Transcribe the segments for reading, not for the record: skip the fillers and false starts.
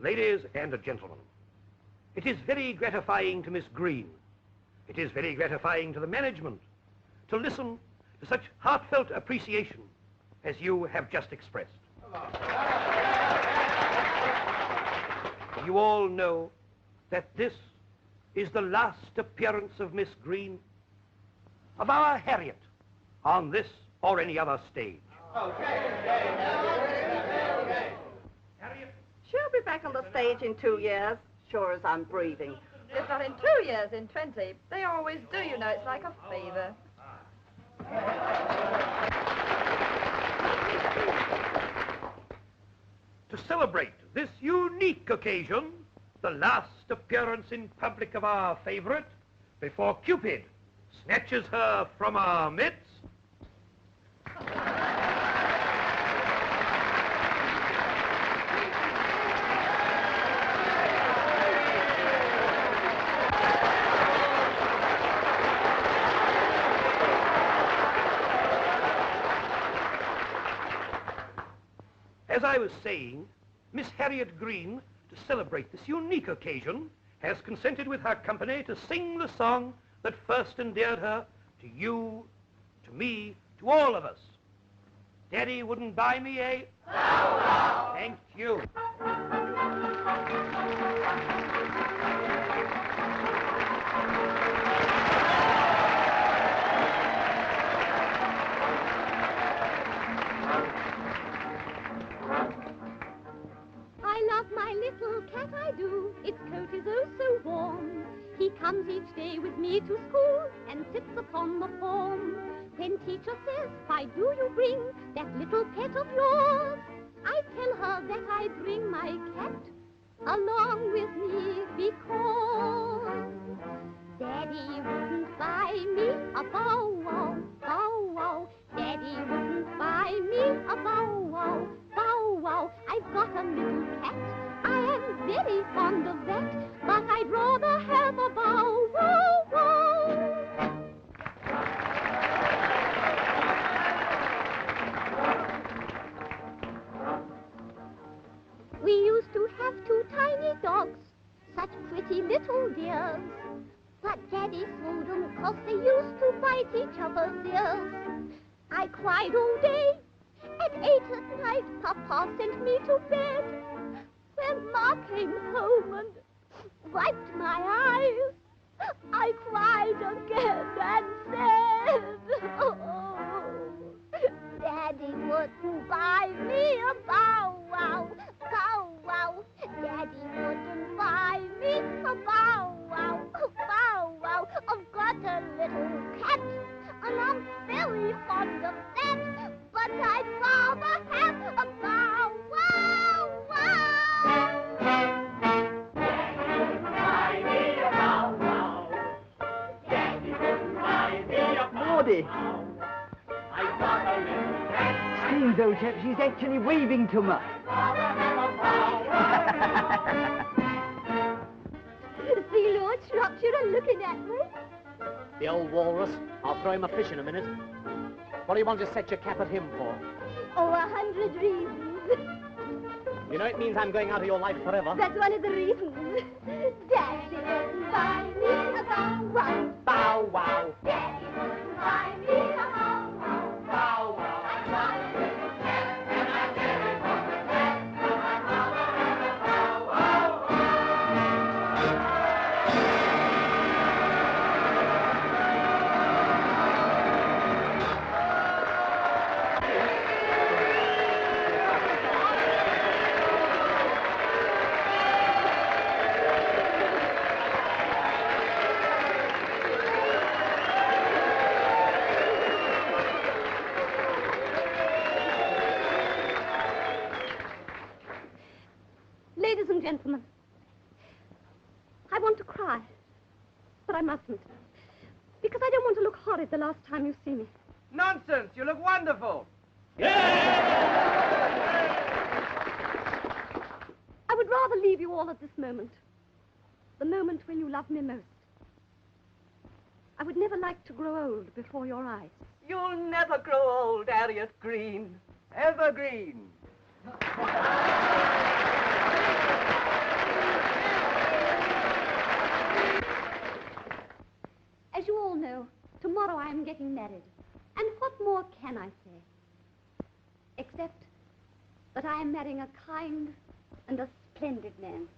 Ladies and gentlemen, it is very gratifying to Miss Green. It is very gratifying to the management to listen to such heartfelt appreciation as you have just expressed. You all know that this is the last appearance of Miss Green, of our Harriet, on this or any other stage. Harriet? She'll be back on the stage in 2 years, sure as I'm breathing. If not in 2 years, in 20. They always do, you know. It's like a fever. To celebrate this unique occasion, the last appearance in public of our favorite, before Cupid snatches her from our midst. As I was saying, Miss Harriet Green, to celebrate this unique occasion, has consented with her company to sing the song that first endeared her to you, to me, to all of us. Daddy wouldn't buy me a... No. Thank you. My little cat I do, its coat is oh so warm. He comes each day with me to school and sits upon the form. When teacher says, why do you bring that little pet of yours? I tell her that I bring my cat along with me because Daddy wouldn't buy me a bow wow, bow wow. Daddy wouldn't buy me a bow wow, bow wow. I've got a little cat, I am very fond of that, but I'd rather have a bow wow wow. We used to have 2 tiny dogs, such pretty little dears. But Daddy sold them 'cause they used to bite each other's ears. I cried all day. At 8 at night, Papa sent me to bed. When Ma came home and wiped my eyes, I cried again and said, oh, Daddy wouldn't buy me a bow wow, bow wow. Daddy wouldn't buy me a bow wow, bow wow. I've got a little cat, and I'm very fond of that, but I'd rather have a bow wow wow. Daddy wouldn't buy me a bow wow. Daddy wouldn't buy me a bow wow. I'd rather have a cat. Seems, old chap, she's actually waving to me. See, Lord Shropshire looking at me. The old walrus. I'll throw him a fish in a minute. What do you want to set your cap at him for? Oh, 100 reasons. You know it means I'm going out of your life forever. That's one of the reasons. Daddy wouldn't buy me a bow wow. Bow wow. Daddy wouldn't buy me a bow wow. Bow wow. I got a little cat, and I very fond of that, but I'd rather have a bow wow wow. Ladies and gentlemen, I want to cry, but I mustn't, because I don't want to look horrid the last time you see me. Nonsense, you look wonderful. I would rather leave you all at this moment, the moment when you love me most. I would never like to grow old before your eyes. You'll never grow old, Harriet Green. Evergreen. I'm marrying a kind and a splendid man.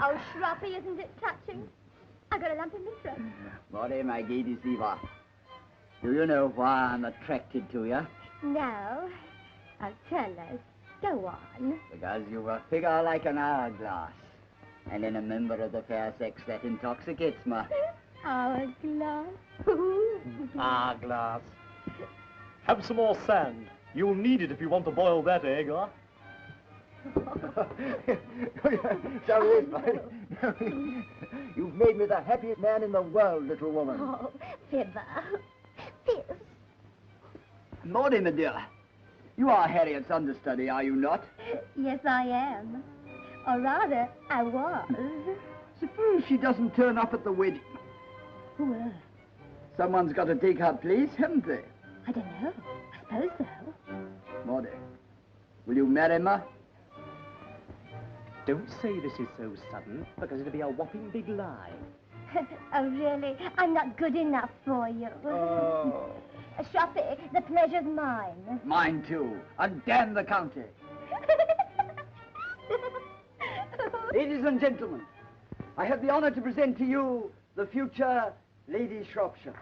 Oh, Shroppy, isn't it touching? I got a lump in my throat. Morty, my gay deceiver. Do you know why I'm attracted to you? No. I'll tell us. Go on. Because you've a figure like an hourglass. And in a member of the fair sex that intoxicates me. Hourglass. Glass. Have some more sand. You'll need it if you want to boil that egg, huh? So it is, boy. You've made me the happiest man in the world, little woman. Oh, Fibber. Fizz. Morty, my dear, you are Harriet's understudy, are you not? Yes, I am. Or rather, I was. Suppose she doesn't turn up at the wedding. Well, Someone's got to take her place, haven't they? I don't know. I suppose so. Morty, will you marry me? Don't say this is so sudden, because it'll be a whopping big lie. Oh, really? I'm not good enough for you. Oh. Shroppy, the pleasure's mine. Mine too. And damn the county. Ladies and gentlemen, I have the honor to present to you the future Lady Shropshire.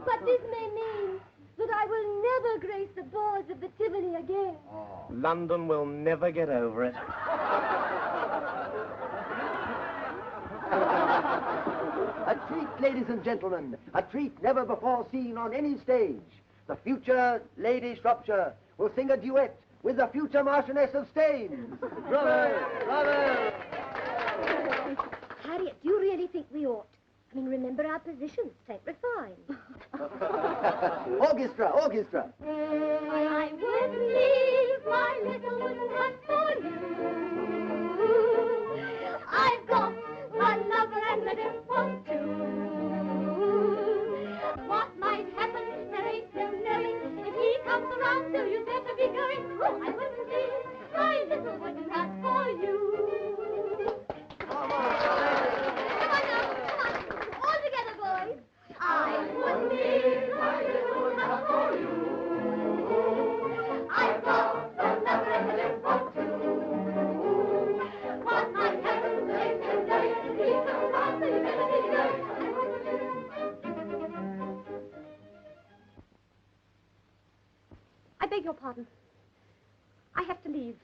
But this may mean that I will never grace the boards of the Tivoli again. London will never get over it. A treat, ladies and gentlemen, a treat never before seen on any stage. The future Lady Shropshire will sing a duet with the future Marchioness of Staines. Bravo! Bravo! Harriet, do you really think we ought? I mean, remember our positions. Take refined. Orchestra, orchestra. I would leave my little one for you. I've got one lover and a dimple too. What might happen, there ain't no knowing. If he comes around, so you'd better be going. Oh, I wouldn't leave my little wooden hat for you. Come on now, come on. All together, boys. I would leave my little hat for you. I've got one lover and a dimple too. What might happen, there ain't no knowing. If he comes around, so you'd better be going. I beg your pardon. I have to leave.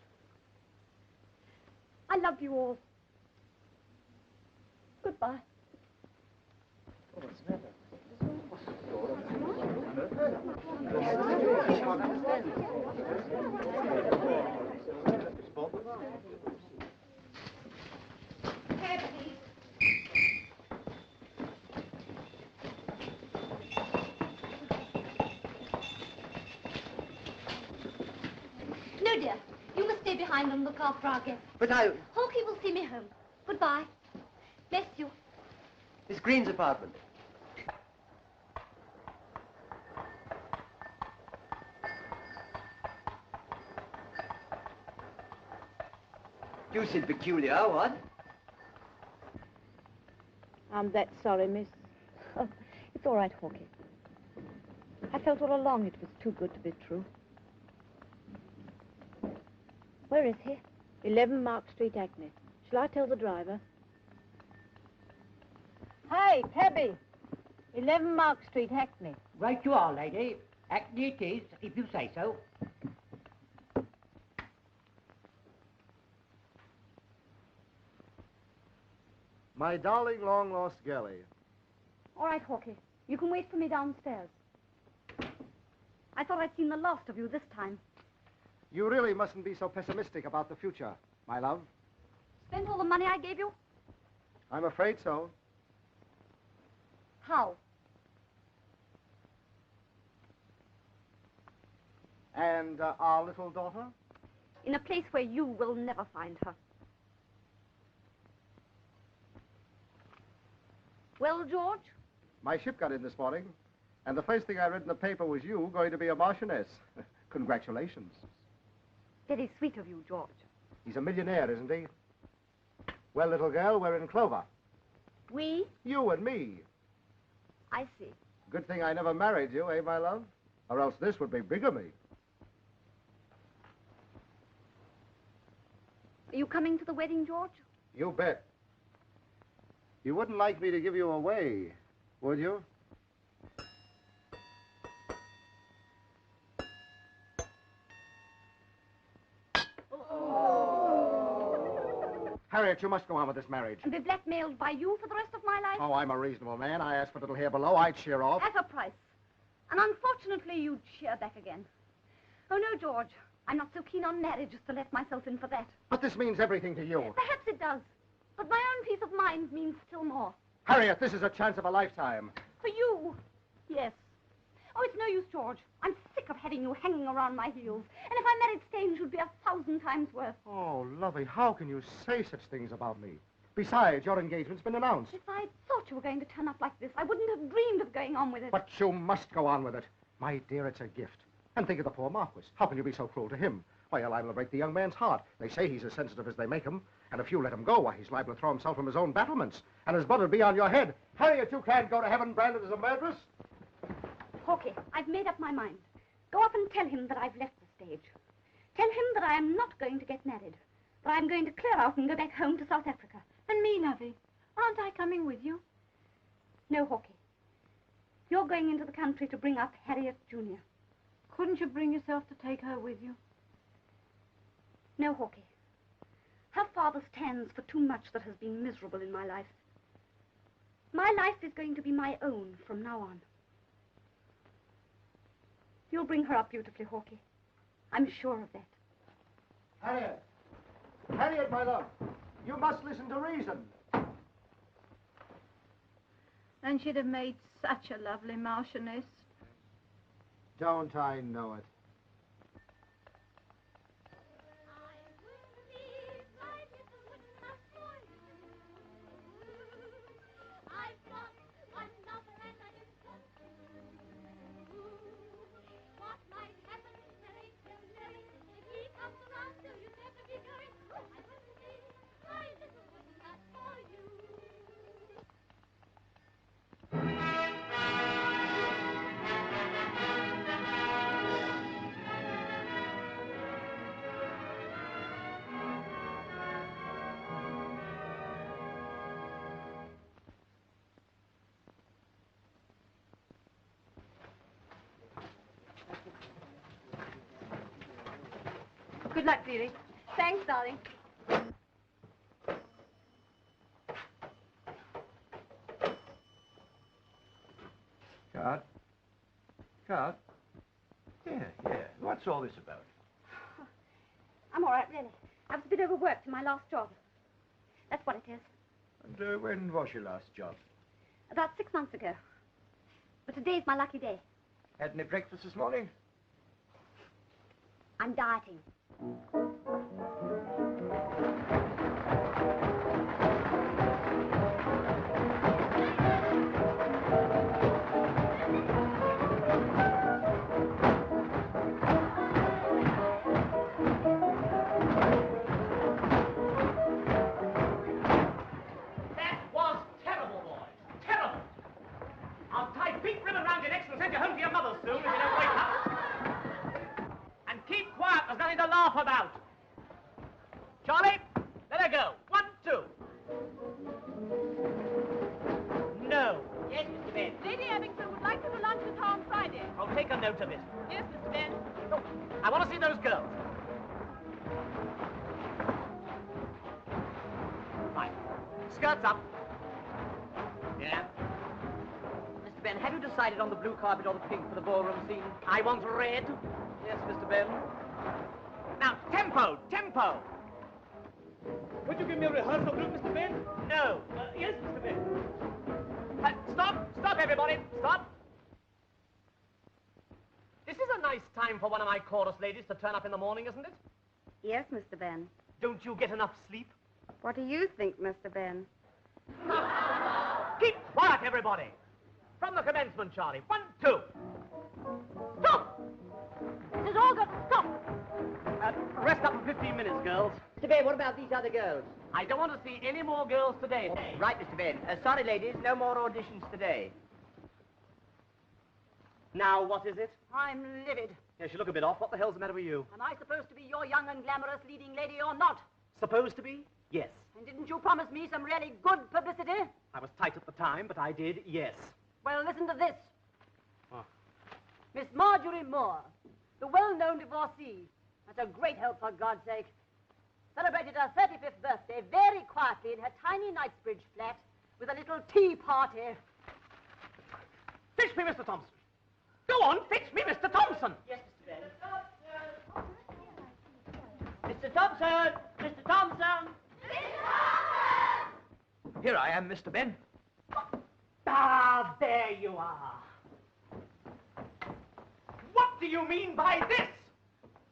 I love you all. Goodbye. No, dear. You must stay behind and look after our guests. But I... Hawkeye will see me home. Goodbye. Bless you. Miss Green's apartment. Deuced peculiar, what? I'm that sorry, miss. Oh, it's all right, Hawkeye. I felt all along it was too good to be true. Where is he? 11 Mark Street, Hackney. Shall I tell the driver? Hey, Tabby! 11 Mark Street, Hackney. Right you are, lady. Acne it is, if you say so. My darling long-lost girlie. All right, Hawkie. You can wait for me downstairs. I thought I'd seen the last of you this time. You really mustn't be so pessimistic about the future, my love. Spent all the money I gave you? I'm afraid so. How? And our little daughter? In a place where you will never find her. Well, George? My ship got in this morning, and the first thing I read in the paper was you going to be a marchioness. Congratulations. Very sweet of you, George. He's a millionaire, isn't he? Well, little girl, we're in clover. We? You and me. I see. Good thing I never married you, eh, my love? Or else this would be bigamy. Are you coming to the wedding, George? You bet. You wouldn't like me to give you away, would you? Harriet, you must go on with this marriage. And be blackmailed by you for the rest of my life? Oh, I'm a reasonable man. I asked for a little here below. I'd sheer off. At a price. And unfortunately, you'd shear back again. Oh, no, George. I'm not so keen on marriage as to let myself in for that. But this means everything to you. Perhaps it does. But my own peace of mind means still more. Harriet, this is a chance of a lifetime. For you? Yes. Oh, it's no use, George. I'm sick of having you hanging around my heels. And if I married Staines, you'd be 1,000 times worse. Oh, Lovey, how can you say such things about me? Besides, your engagement's been announced. If I'd thought you were going to turn up like this, I wouldn't have dreamed of going on with it. But you must go on with it. My dear, it's a gift. And think of the poor Marquis. How can you be so cruel to him? Why, you're liable to break the young man's heart. They say he's as sensitive as they make him. And if you let him go, why, he's liable to throw himself from his own battlements. And his blood will be on your head. Harriet, you can't go to heaven branded as a murderess. Hawkie, I've made up my mind. Go up and tell him that I've left the stage. Tell him that I am not going to get married. That I'm going to clear out and go back home to South Africa. And me, Lovey. Aren't I coming with you? No, Hawkie. You're going into the country to bring up Harriet Jr. Couldn't you bring yourself to take her with you? No, Hawkie. Her father stands for too much that has been miserable in my life. My life is going to be my own from now on. You'll bring her up beautifully, Hawkie. I'm sure of that. Harriet! Harriet, my love! You must listen to reason. And she'd have made such a lovely marchioness. Don't I know it? Good luck, dearie. Thanks, darling. Card? Card? Yeah. What's all this about? I'm all right, really. I was a bit overworked in my last job. That's what it is. And when was your last job? About 6 months ago. But today's my lucky day. Had any breakfast this morning? I'm dieting. That was terrible, boys. Terrible. I'll tie pink ribbon round your necks and send you home to your mother soon if you don't wake up. And keep quiet, there's nothing to laugh about. Charlie, let her go. 1, 2. No. Yes, Mr. Benn. Lady Evergreen would like you to lunch with her on Friday. I'll take make a note of it. Yes, Mr. Benn. Oh, I want to see those girls. Right. Skirts up. Yeah. Mr. Benn, have you decided on the blue carpet or the pink for the ballroom scene? I want red. Yes, Mr. Benn. Now, tempo, tempo. Would you give me a rehearsal group, Mr. Benn? No. Yes, Mr. Benn. Stop, everybody. Stop. This is a nice time for one of my chorus ladies to turn up in the morning, isn't it? Yes, Mr. Benn. Don't you get enough sleep? What do you think, Mr. Benn? Keep quiet, everybody. From the commencement, Charlie. 1, 2. Stop! This is all got to stop. Rest up for 15 minutes, girls. Mr. Benn, what about these other girls? I don't want to see any more girls today. Right, Mr. Benn. Sorry, ladies, no more auditions today. Now, what is it? I'm livid. Yes, you look a bit off. What the hell's the matter with you? Am I supposed to be your young and glamorous leading lady or not? Supposed to be? Yes. And didn't you promise me some really good publicity? I was tight at the time, but I did, yes. Well, listen to this. Oh. Miss Marjorie Moore, the well-known divorcee. That's a great help, for God's sake. Celebrated her 35th birthday very quietly in her tiny Knightsbridge flat with a little tea party. Fetch me, Mr. Thompson. Go on, fetch me, Mr. Thompson. Yes, Mr. Benn. Mr. Thompson! Mr. Thompson! Here I am, Mr. Benn. Ah, there you are. What do you mean by this?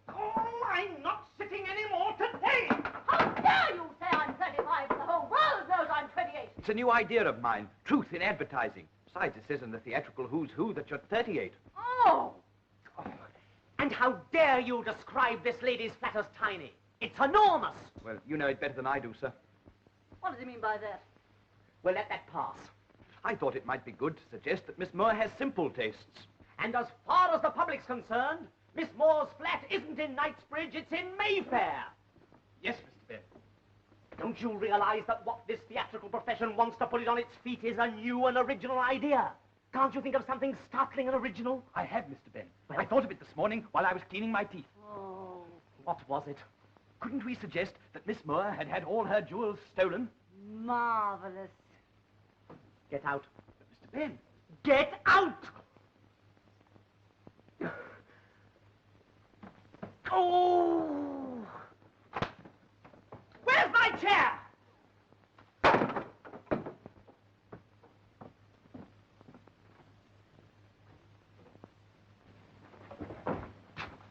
Oh, I'm not sitting anymore today. How dare you say I'm 35 and the whole world knows I'm 28? It's a new idea of mine, truth in advertising. Besides, it says in the theatrical who's who that you're 38. Oh! And how dare you describe this lady's flat as tiny? It's enormous. Well, you know it better than I do, sir. What does he mean by that? Well, let that pass. I thought it might be good to suggest that Miss Moore has simple tastes. And as far as the public's concerned, Miss Moore's flat isn't in Knightsbridge, it's in Mayfair. Yes, Mr. Benn. Don't you realize that what this theatrical profession wants to put it on its feet is a new and original idea? Can't you think of something startling and original? I have, Mr. Benn. I thought of it this morning while I was cleaning my teeth. Oh, what was it? Couldn't we suggest that Miss Moore had had all her jewels stolen? Marvelous. Get out. Mr. Benn. Get out! Oh! Where's my chair?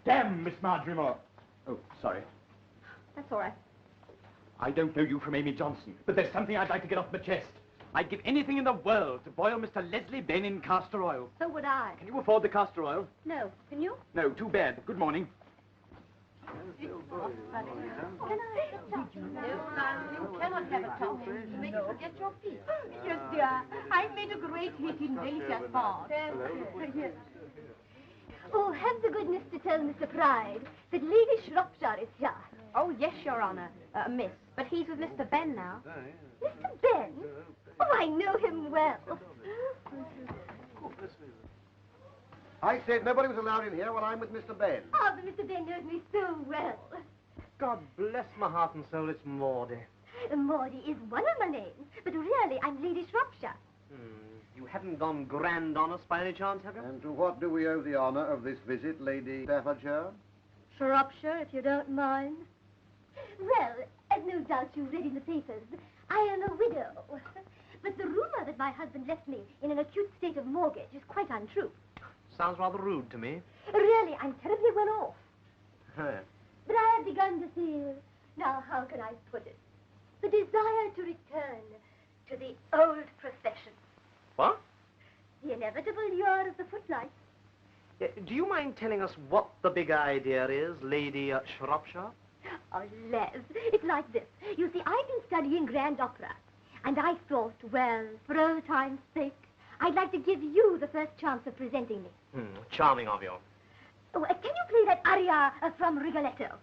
Damn, Miss Marjorie Moore. Oh, sorry. That's all right. I don't know you from Amy Johnson, but there's something I'd like to get off my chest. I'd give anything in the world to boil Mr. Leslie Benn in castor oil. So would I. Can you afford the castor oil? No. Can you? No, too bad. Good morning. Can I get some? No, you cannot have a top. You make you forget your feet. Yes, dear. I made a great hit in Delicious Farm. Yes. Oh, have the goodness to tell Mr. Pride that Lady Shropshire is here. Oh, yes, Your Honor. Miss. But he's with Mr. Benn now. Mr. Benn? Oh, I know him well. I said nobody was allowed in here while I'm with Mr. Benn. Oh, but Mr. Benn knows me so well. God bless my heart and soul, it's Maudie. Maudie is one of my names, but really I'm Lady Shropshire. You haven't gone grand on us by any chance, have you? And to what do we owe the honor of this visit, Lady Staffordshire? Shropshire, if you don't mind. Well, as no doubt you read in the papers, I am a widow. But the rumor that my husband left me in an acute state of mortgage is quite untrue. Sounds rather rude to me. Really, I'm terribly well off. Huh. But I have begun to feel, now how can I put it, the desire to return to the old profession. What? The inevitable year of the footlights. Do you mind telling us what the big idea is, Lady Shropshire? Oh, Les, it's like this. You see, I've been studying grand opera, and I thought, well, for old time's sake, I'd like to give you the first chance of presenting me. Charming of you. Oh, can you play that aria from Rigoletto?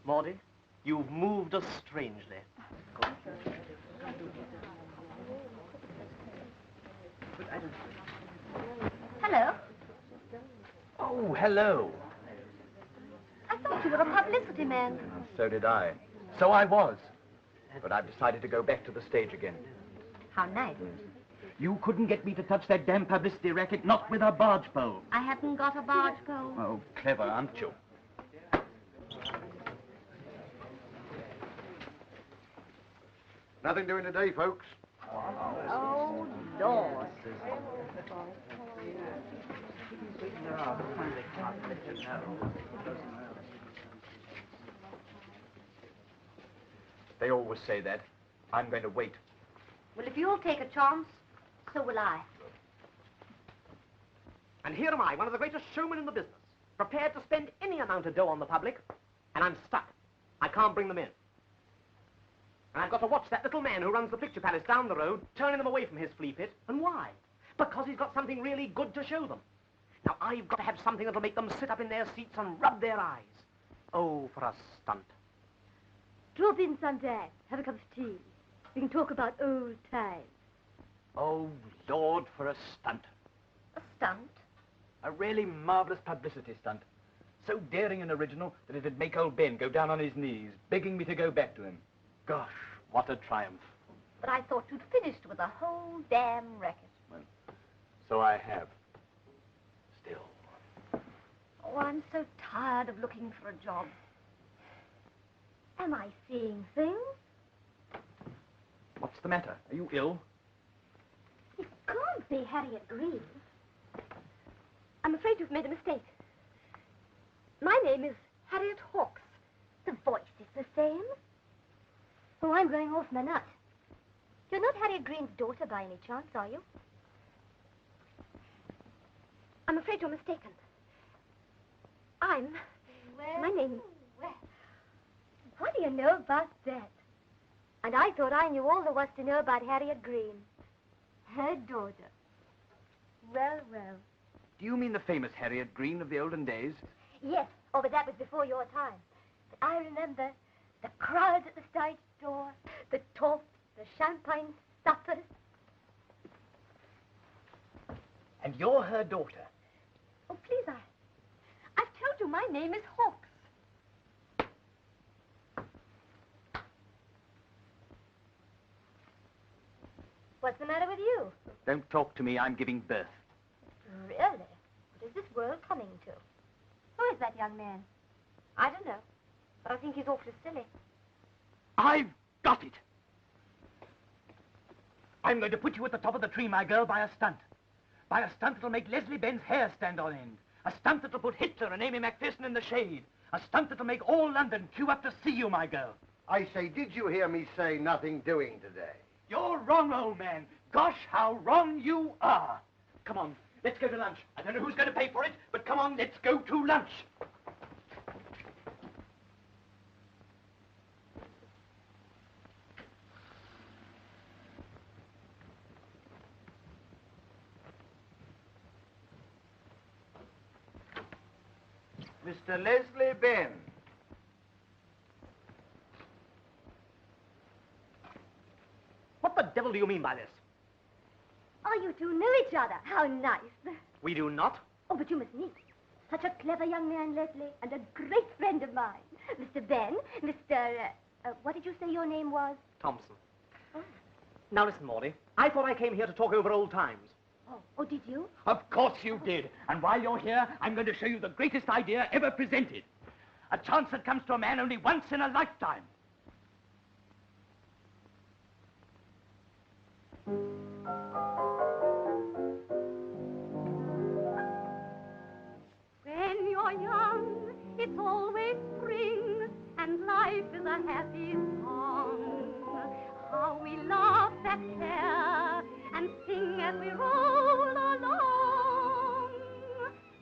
Maudie, you've moved us strangely. Hello. Oh, hello. I thought you were a publicity man. So did I. So I was. But I've decided to go back to the stage again. How nice. You couldn't get me to touch that damn publicity racket, not with a barge pole. I haven't got a barge pole. Oh, clever, aren't you? Nothing doing today, folks. Oh, Lord. They always say that. I'm going to wait. Well, if you'll take a chance, so will I. And here am I, one of the greatest showmen in the business, prepared to spend any amount of dough on the public, and I'm stuck. I can't bring them in. And I've got to watch that little man who runs the picture palace down the road, turning them away from his flea pit. And why? Because he's got something really good to show them. Now, I've got to have something that'll make them sit up in their seats and rub their eyes. Oh, for a stunt. Drop in sometime. Have a cup of tea. We can talk about old times. Oh, Lord, for a stunt. A stunt? A really marvelous publicity stunt. So daring and original that it'd make old Ben go down on his knees, begging me to go back to him. Gosh, what a triumph. But I thought you'd finished with the whole damn racket. Well, so I have. Still. Oh, I'm so tired of looking for a job. Am I seeing things? What's the matter? Are you ill? It can't be Harriet Green. I'm afraid you've made a mistake. My name is Harriet Hawks. The voice is the same. Oh, I'm going off my nut. You're not Harriet Green's daughter by any chance, are you? I'm afraid you're mistaken. My name... What do you know about that? And I thought I knew all there was to know about Harriet Green. Her daughter. Well, well. Do you mean the famous Harriet Green of the olden days? Yes. Oh, but that was before your time. But I remember the crowds at the stage door, the talk, the champagne suppers. And you're her daughter? Oh, please, I've told you my name is Hawks. What's the matter with you? Don't talk to me. I'm giving birth. Really? What is this world coming to? Who is that young man? I don't know, but I think he's awfully silly. I've got it. I'm going to put you at the top of the tree, my girl, by a stunt. By a stunt that'll make Leslie Benn's hair stand on end. A stunt that'll put Hitler and Amy Macpherson in the shade. A stunt that'll make all London queue up to see you, my girl. I say, did you hear me say nothing doing today? You're wrong, old man. Gosh, how wrong you are. Come on, let's go to lunch. I don't know who's going to pay for it, but come on, let's go to lunch. Mr. Leslie Benn. What the devil do you mean by this? Oh, you two know each other. How nice. We do not. Oh, but you must meet. Such a clever young man, Leslie, and a great friend of mine. Mr. Benn, what did you say your name was? Thompson. Oh. Now listen, Maudie. I thought I came here to talk over old times. Oh, did you? Of course you did. And while you're here, I'm going to show you the greatest idea ever presented. A chance that comes to a man only once in a lifetime. When you're young, it's always spring, and life is a happy song. How we laugh at care and sing as we roll along.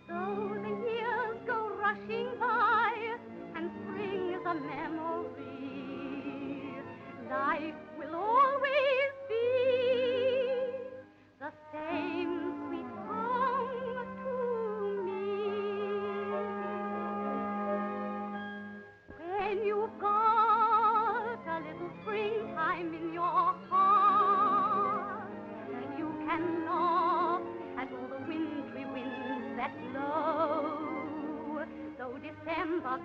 Though the years go rushing by, and spring is a memory, life will always be the same sweet song to me. When you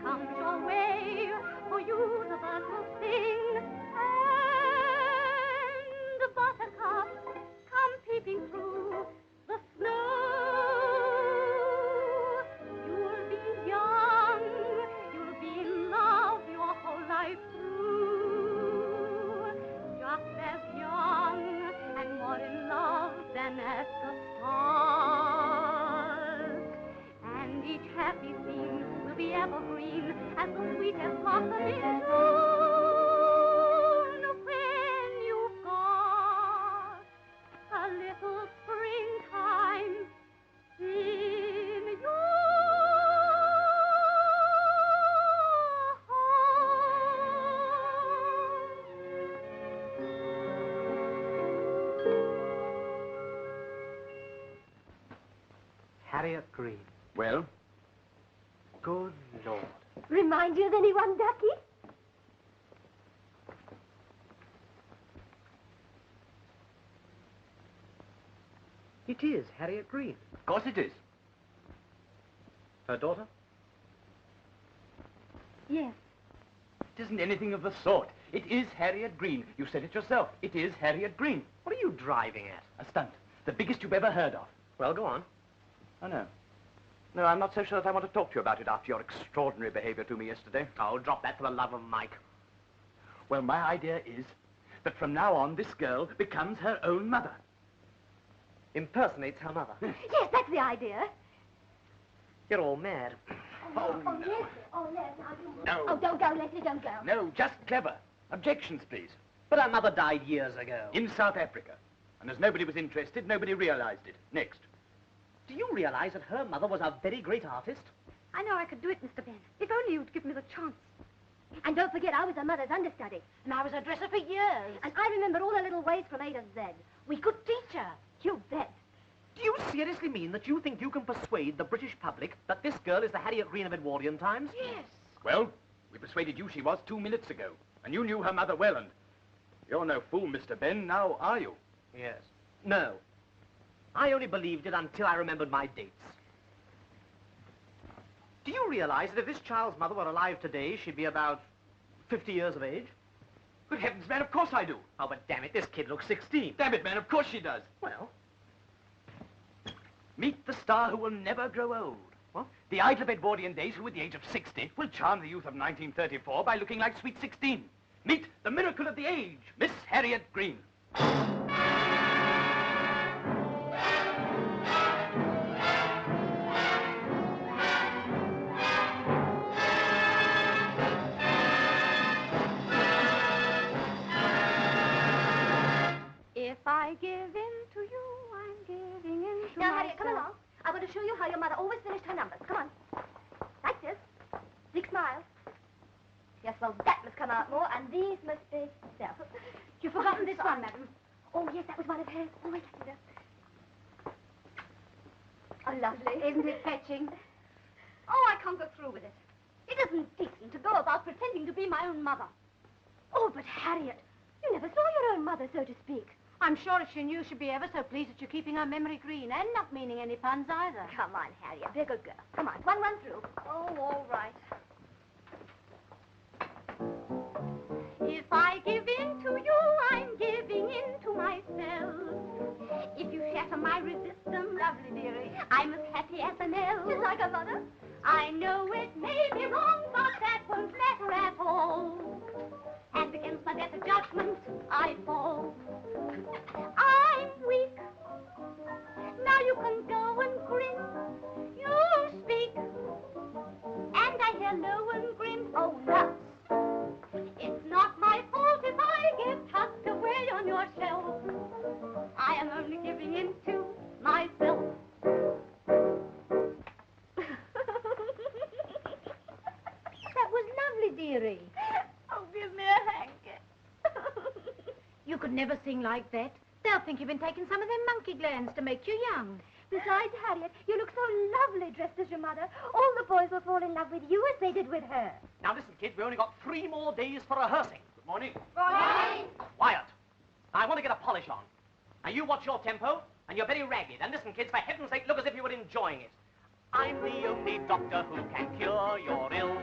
comes your way, for you the birds will sing, and the buttercups come peeping through the snow. You'll be young, you'll be in love your whole life through, just as young and more in love than at the start. And each happy scene will be evergreen as the sweetest blossom in June, when you've got a little springtime in your Harriet Green. Well? Good Lord. Remind you of anyone, Ducky? It is Harriet Green. Of course it is. Her daughter? Yes. It isn't anything of the sort. It is Harriet Green. You said it yourself. It is Harriet Green. What are you driving at? A stunt. The biggest you've ever heard of. Well, go on. Oh, no. No, I'm not so sure that I want to talk to you about it after your extraordinary behavior to me yesterday. Oh, drop that for the love of Mike. Well, my idea is that from now on, this girl becomes her own mother. Impersonates her mother. Yes, that's the idea. You're all mad. Oh, no. Leslie. Oh, Leslie, now you... No. Oh, don't go, Leslie, don't go. No, just clever. Objections, please. But her mother died years ago. In South Africa. And as nobody was interested, nobody realized it. Next. Do you realize that her mother was a very great artist? I know I could do it, Mr. Benn. If only you'd give me the chance. And don't forget, I was her mother's understudy. And I was her dresser for years. And I remembered all her little ways from A to Z. We could teach her. You bet. Do you seriously mean that you think you can persuade the British public that this girl is the Harriet Green of Edwardian times? Yes. Well, we persuaded you she was 2 minutes ago. And you knew her mother well, and you're no fool, Mr. Benn, now are you? Yes. No. I only believed it until I remembered my dates. Do you realize that if this child's mother were alive today, she'd be about 50 years of age? Good heavens, man, of course I do. Oh, but damn it, this kid looks 16. Damn it, man, of course she does. Well, Meet the star who will never grow old. What? The idol of Edwardian days, who at the age of 60 will charm the youth of 1934 by looking like sweet 16. Meet the miracle of the age, Miss Harriet Green. If I give in to you, I'm giving in to Now, myself. Harriet, come along. I want to show you how your mother always finished her numbers. Come on. Like this. Big smile. Yes, well, that must come out more, and these must be self. You've forgotten this one, madam. Oh, yes, that was one of hers. Oh, wait, I see that. Oh, lovely. Isn't it fetching? Oh, I can't go through with it. It isn't decent to go about pretending to be my own mother. Oh, but Harriet, you never saw your own mother, so to speak. I'm sure if she knew, she'd be ever so pleased that you're keeping her memory green and not meaning any puns either. Come on, Harriet. Be a good girl. Come on, one run through. Oh, all right. If I give in to you, I'm giving in to myself. If you shatter my resistance, Lovely, dearie. I'm as happy as an elf. Just like her mother. I know it may be wrong, but that won't matter at all. And against my better judgment, I fall. I'm weak. Now you can go and grin. You speak. And I hear Lohengrin. Oh, nuts. It's not my fault if I get tucked away on your shelf. I am only giving in to myself. That was lovely, dearie. Oh, give me a hanky. You could never sing like that. They'll think you've been taking some of them monkey glands to make you young. Besides, Harriet, you look so lovely dressed as your mother. All the boys will fall in love with you as they did with her. now listen, kids, we only got 3 more days for rehearsing. Good morning. Morning. Quiet. I want to get a polish on. Now, you watch your tempo, and you're very ragged. And listen, kids, for heaven's sake, look as if you were enjoying it. I'm the only doctor who can cure your ills.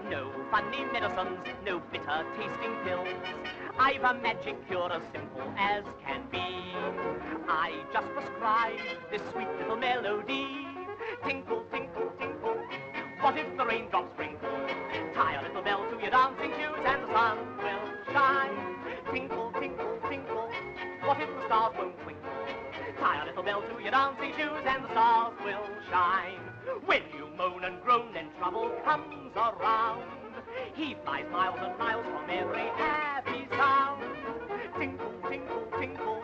No funny medicines, no bitter tasting pills. I've a magic cure as simple as can be. I just prescribe this sweet little melody. Tinkle, tinkle, tinkle. What if the raindrops sprinkle? Tie a little bell to your dancing shoes and the sun will shine. Tinkle, tinkle, tinkle. What if the stars won't twinkle? Tie a little bell to your dancing shoes and the stars will shine. When you moan and groan and trouble comes around, he flies miles and miles from every happy sound. Tinkle, tinkle, tinkle.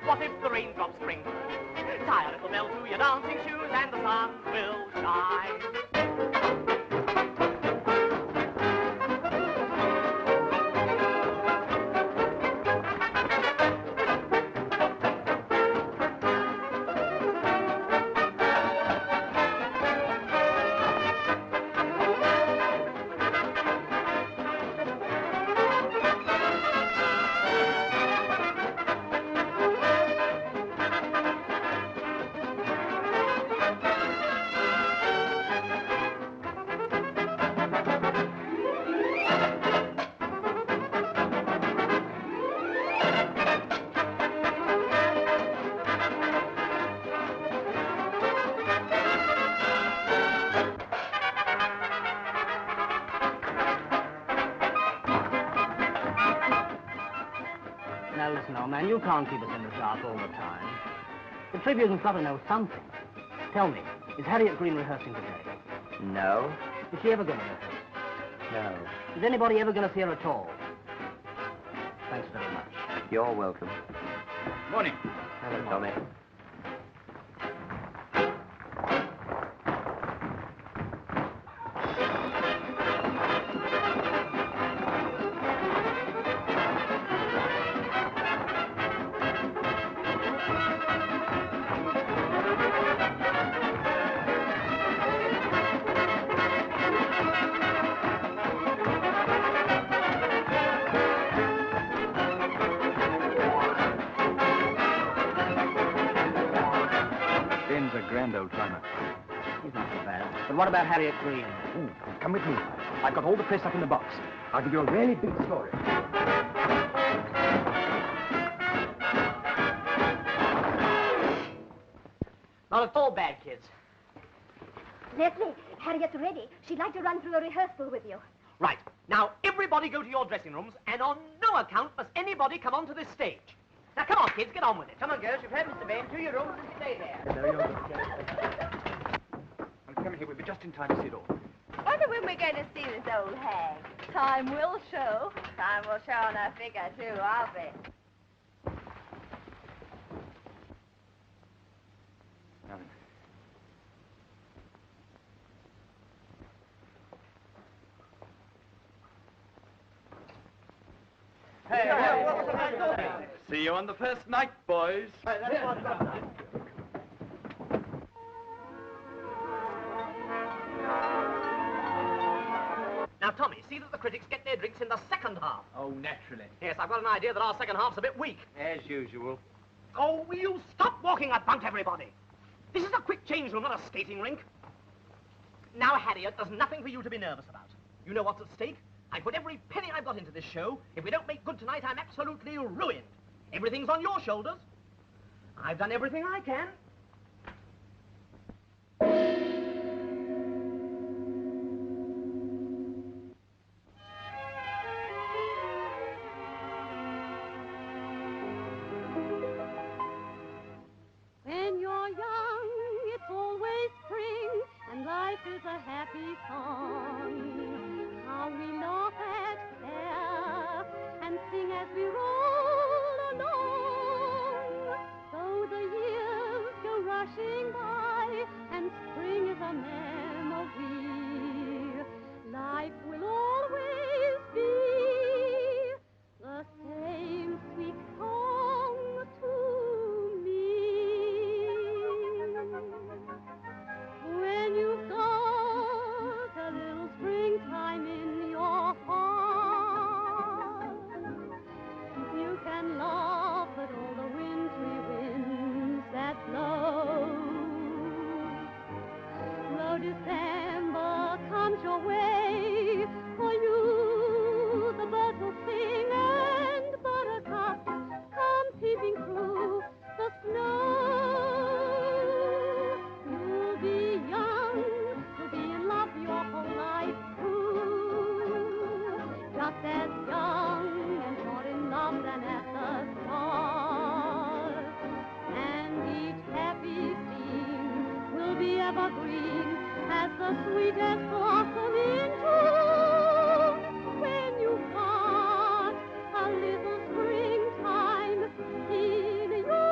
What if the raindrops sprinkle? Tie a little bell to your dancing shoes and the sun will shine. Now, listen, old man, you can't keep us in the dark all the time. The Tribune's got to know something. Tell me, is Harriet Green rehearsing today? No. Is she ever going to rehearse? No. Is anybody ever going to see her at all? Thanks very much. You're welcome. Morning. Hello, Tommy. Ben's a grand old timer. He's not so bad. But what about Harriet Green? Ooh, come with me. I've got all the press up in the box. I'll give you a really big story. Not at all bad, kids. Leslie, Harriet's ready. She'd like to run through a rehearsal with you. Right. Now, everybody go to your dressing rooms, and on no account must anybody come onto this stage. Now, come on, kids, get on with it. Come on, girls, you've heard Mr. Benn. To your rooms and stay there. There you go. Well, come here. We'll be just in time to see it all. Wonder when we're going to see this old hag. Time will show. Time will show on her figure, too, I'll bet. Nothing. See you on the first night, boys. Now, Tommy, see that the critics get their drinks in the second half. Oh, naturally. Yes, I've got an idea that our second half's a bit weak. As usual. Oh, will you stop walking about, everybody? This is a quick change room, not a skating rink. Now, Harriet, there's nothing for you to be nervous about. You know what's at stake? I put every penny I've got into this show. If we don't make good tonight, I'm absolutely ruined. Everything's on your shoulders. I've done everything I can. When you're young, it's always spring, and life is a happy song. How we laugh at care and sing as we roll along. So the years go rushing by, and spring is a memory. Life will always be the same sweet song to me. When you've got a little springtime in your heart, you the sweetest blossom into when you got a little springtime in your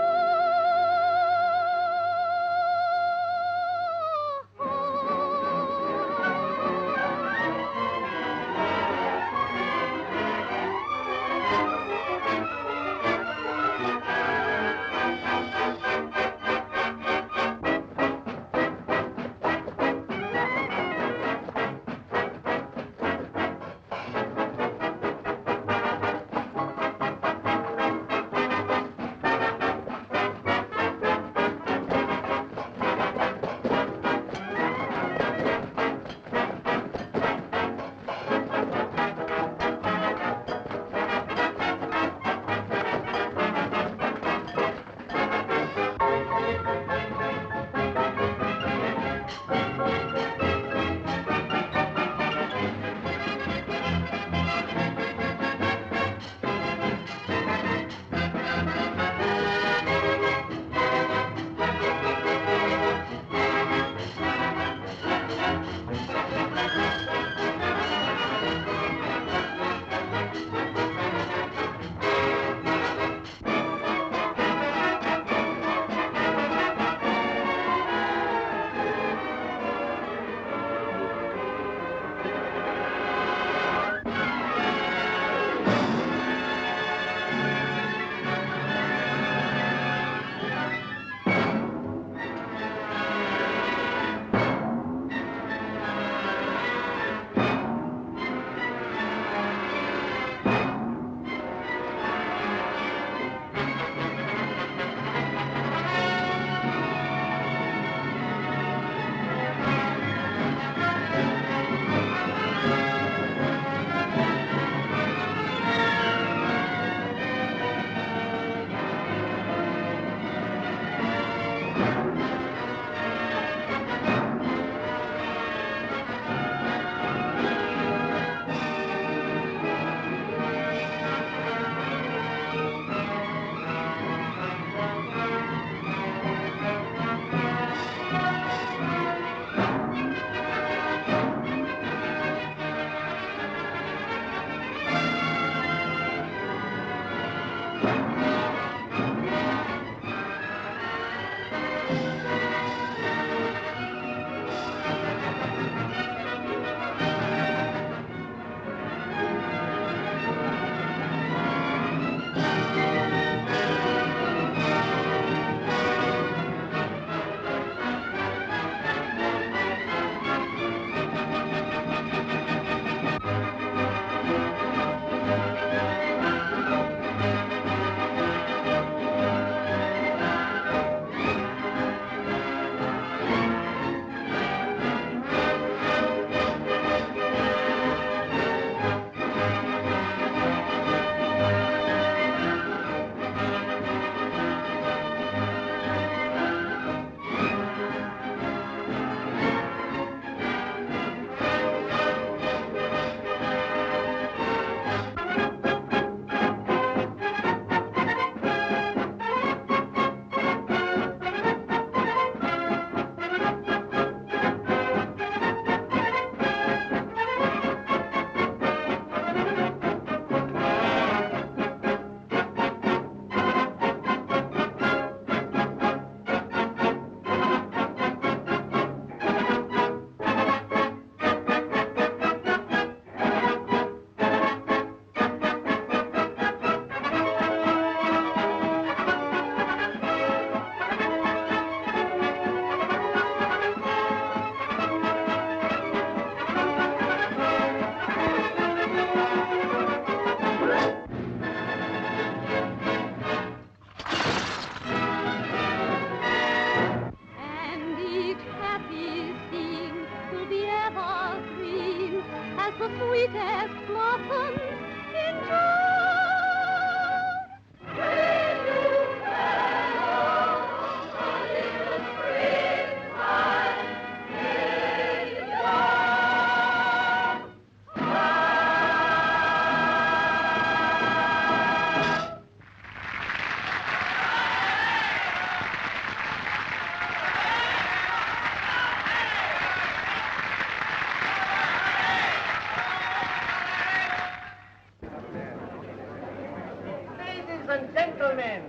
and gentlemen.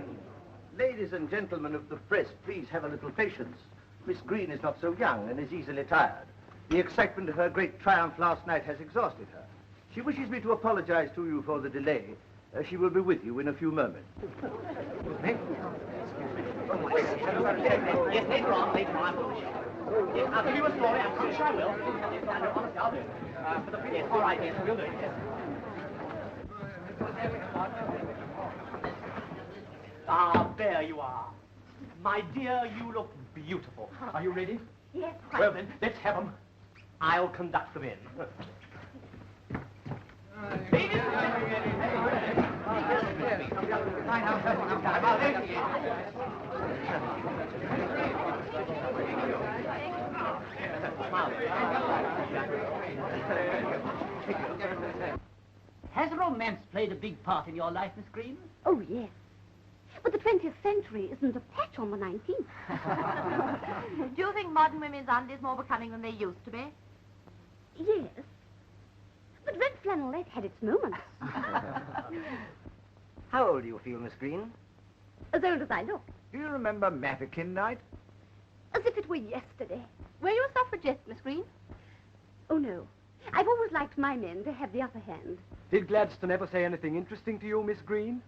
Ladies and gentlemen of the press, please have a little patience. Miss Green is not so young and is easily tired. The excitement of her great triumph last night has exhausted her. She wishes me to apologize to you for the delay. She will be with you in a few moments. Yes, later on, I will. Yes, I'll give you a story, I'm pretty sure I will. Yes, honestly, I'll do it. For the yes, all right, yes, we'll do it, yes. Ah, there you are. My dear, you look beautiful. Are you ready? Yes. Well then, let's have them. I'll conduct them in. Has romance played a big part in your life, Miss Green? Oh, yes. But the 20th century isn't a patch on the 19th. Do you think modern women's undies more becoming than they used to be? Yes. But red flannelette had its moments. How old do you feel, Miss Green? As old as I look. Do you remember Mafeking night? As if it were yesterday. Were you a suffragette, Miss Green? Oh, no. I've always liked my men to have the upper hand. Did Gladstone ever say anything interesting to you, Miss Green?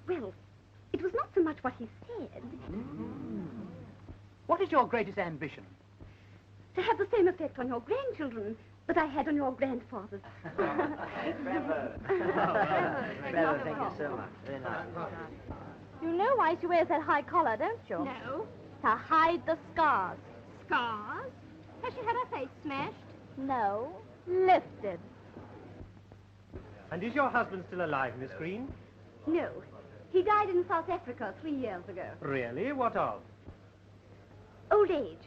Well, it was not so much what he said. What is your greatest ambition? To have the same effect on your grandchildren that I had on your grandfathers. Bravo. Bravo, thank you so much. Very nice. You know why she wears that high collar, don't you? No. To hide the scars. Scars? Has she had her face smashed? No, lifted. And is your husband still alive, Miss Green? No. He died in South Africa 3 years ago. Really? What of? Old age.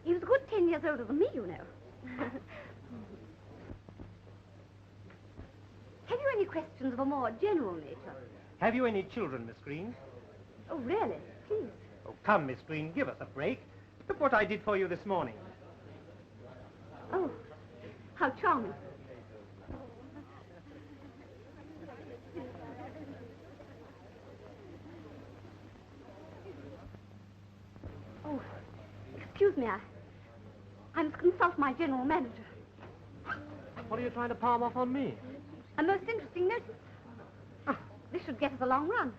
He was a good 10 years older than me, you know. Have you any questions of a more general nature? Have you any children, Miss Green? Oh, really? Please. Oh, come, Miss Green, give us a break. Look what I did for you this morning. Oh, how charming. Oh, excuse me, I must consult my general manager. What are you trying to palm off on me? A most interesting notice. Oh, this should get us a long run.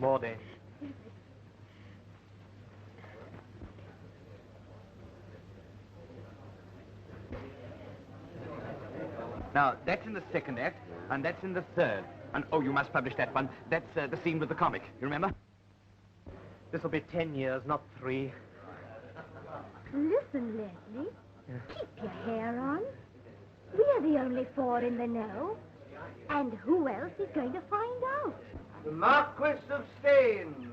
Mordy. Now, that's in the second act, and that's in the third. And, oh, you must publish that one. That's the scene with the comic. You remember? This'll be 10 years, not 3. Listen, Leslie. Keep your hair on. We're the only 4 in the know. And who else is going to find out? The Marquis of Staines.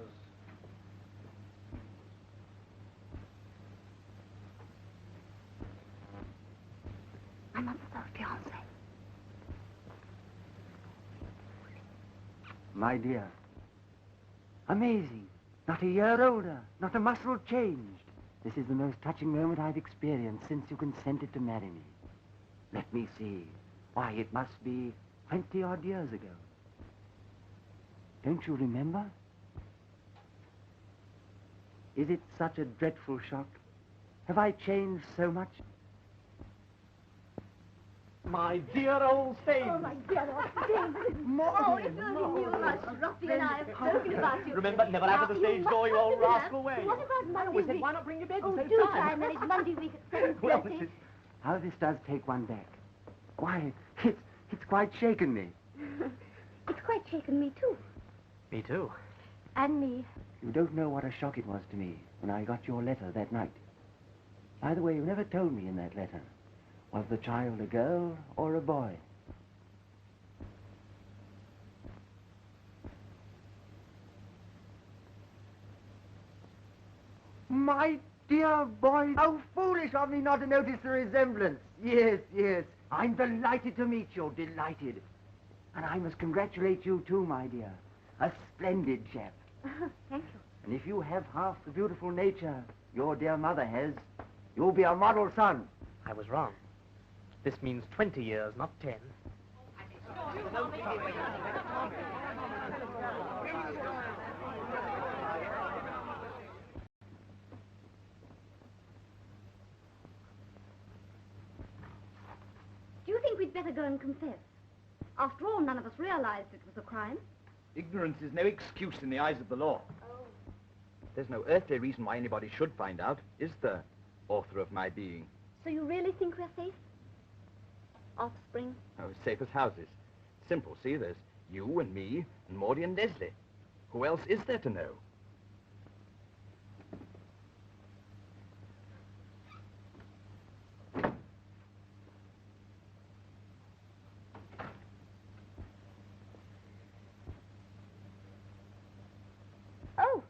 My mother's old fiancé. My dear. Amazing. Not a year older. Not a muscle changed. This is the most touching moment I've experienced since you consented to marry me. Let me see. Why, it must be 20-odd years ago. Don't you remember? Is it such a dreadful shock? Have I changed so much? My dear old Staines. Oh, my dear old Staines. Oh, if only you much. Rocky and I have spoken about you. Remember, never out of the stage door, you old rascal way. What about Monday We said, week? why not bring your bed Oh, and do save try time? and manage Monday week at 7:30. Well, how this does take one back. Why, it's quite shaken me. It's quite shaken me, too. Me too. And me. You don't know what a shock it was to me when I got your letter that night. By the way, you never told me in that letter. Was the child a girl or a boy? My dear boy, how foolish of me not to notice the resemblance. Yes, yes. I'm delighted to meet you, delighted. And I must congratulate you too, my dear. A splendid chap. Thank you. And if you have half the beautiful nature your dear mother has, You'll be a model son. I was wrong. This means 20 years, not 10. Do you think we'd better go and confess? After all, none of us realized it was a crime. Ignorance is no excuse in the eyes of the law. Oh. There's no earthly reason why anybody should find out, is there, author of my being? So you really think we're safe? Offspring? Oh, as safe as houses. Simple, see, there's you and me and Maudie and Leslie. Who else is there to know? Oh.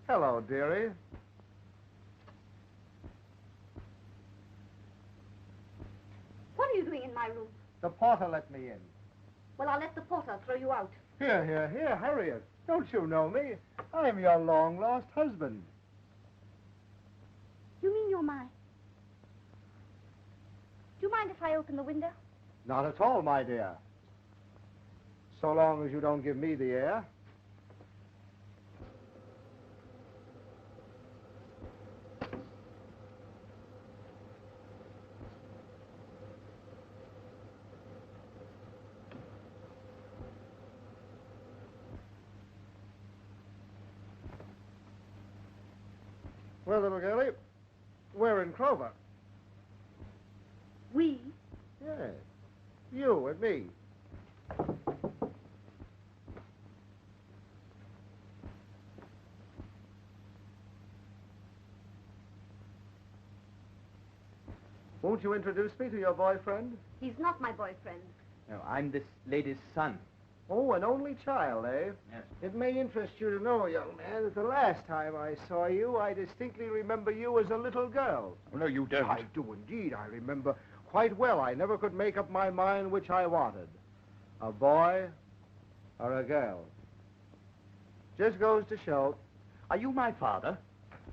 Hello, dearie. What are you doing in my room? The porter let me in. Well, I'll let the porter throw you out. Here, Harriet. Don't you know me? I'm your long-lost husband. You mean you're mine? Do you mind if I open the window? Not at all, my dear. So long as you don't give me the air. Well, little girlie, we're in Clover. We? Yes. You and me. Won't you introduce me to your boyfriend? He's not my boyfriend. No, I'm this lady's son. Oh, an only child, eh? Yes. It may interest you to know, young man, that the last time I saw you, I distinctly remember you as a little girl. Oh, no, you don't. I do indeed. I remember quite well. I never could make up my mind which I wanted. A boy or a girl. Just goes to show. Are you my father?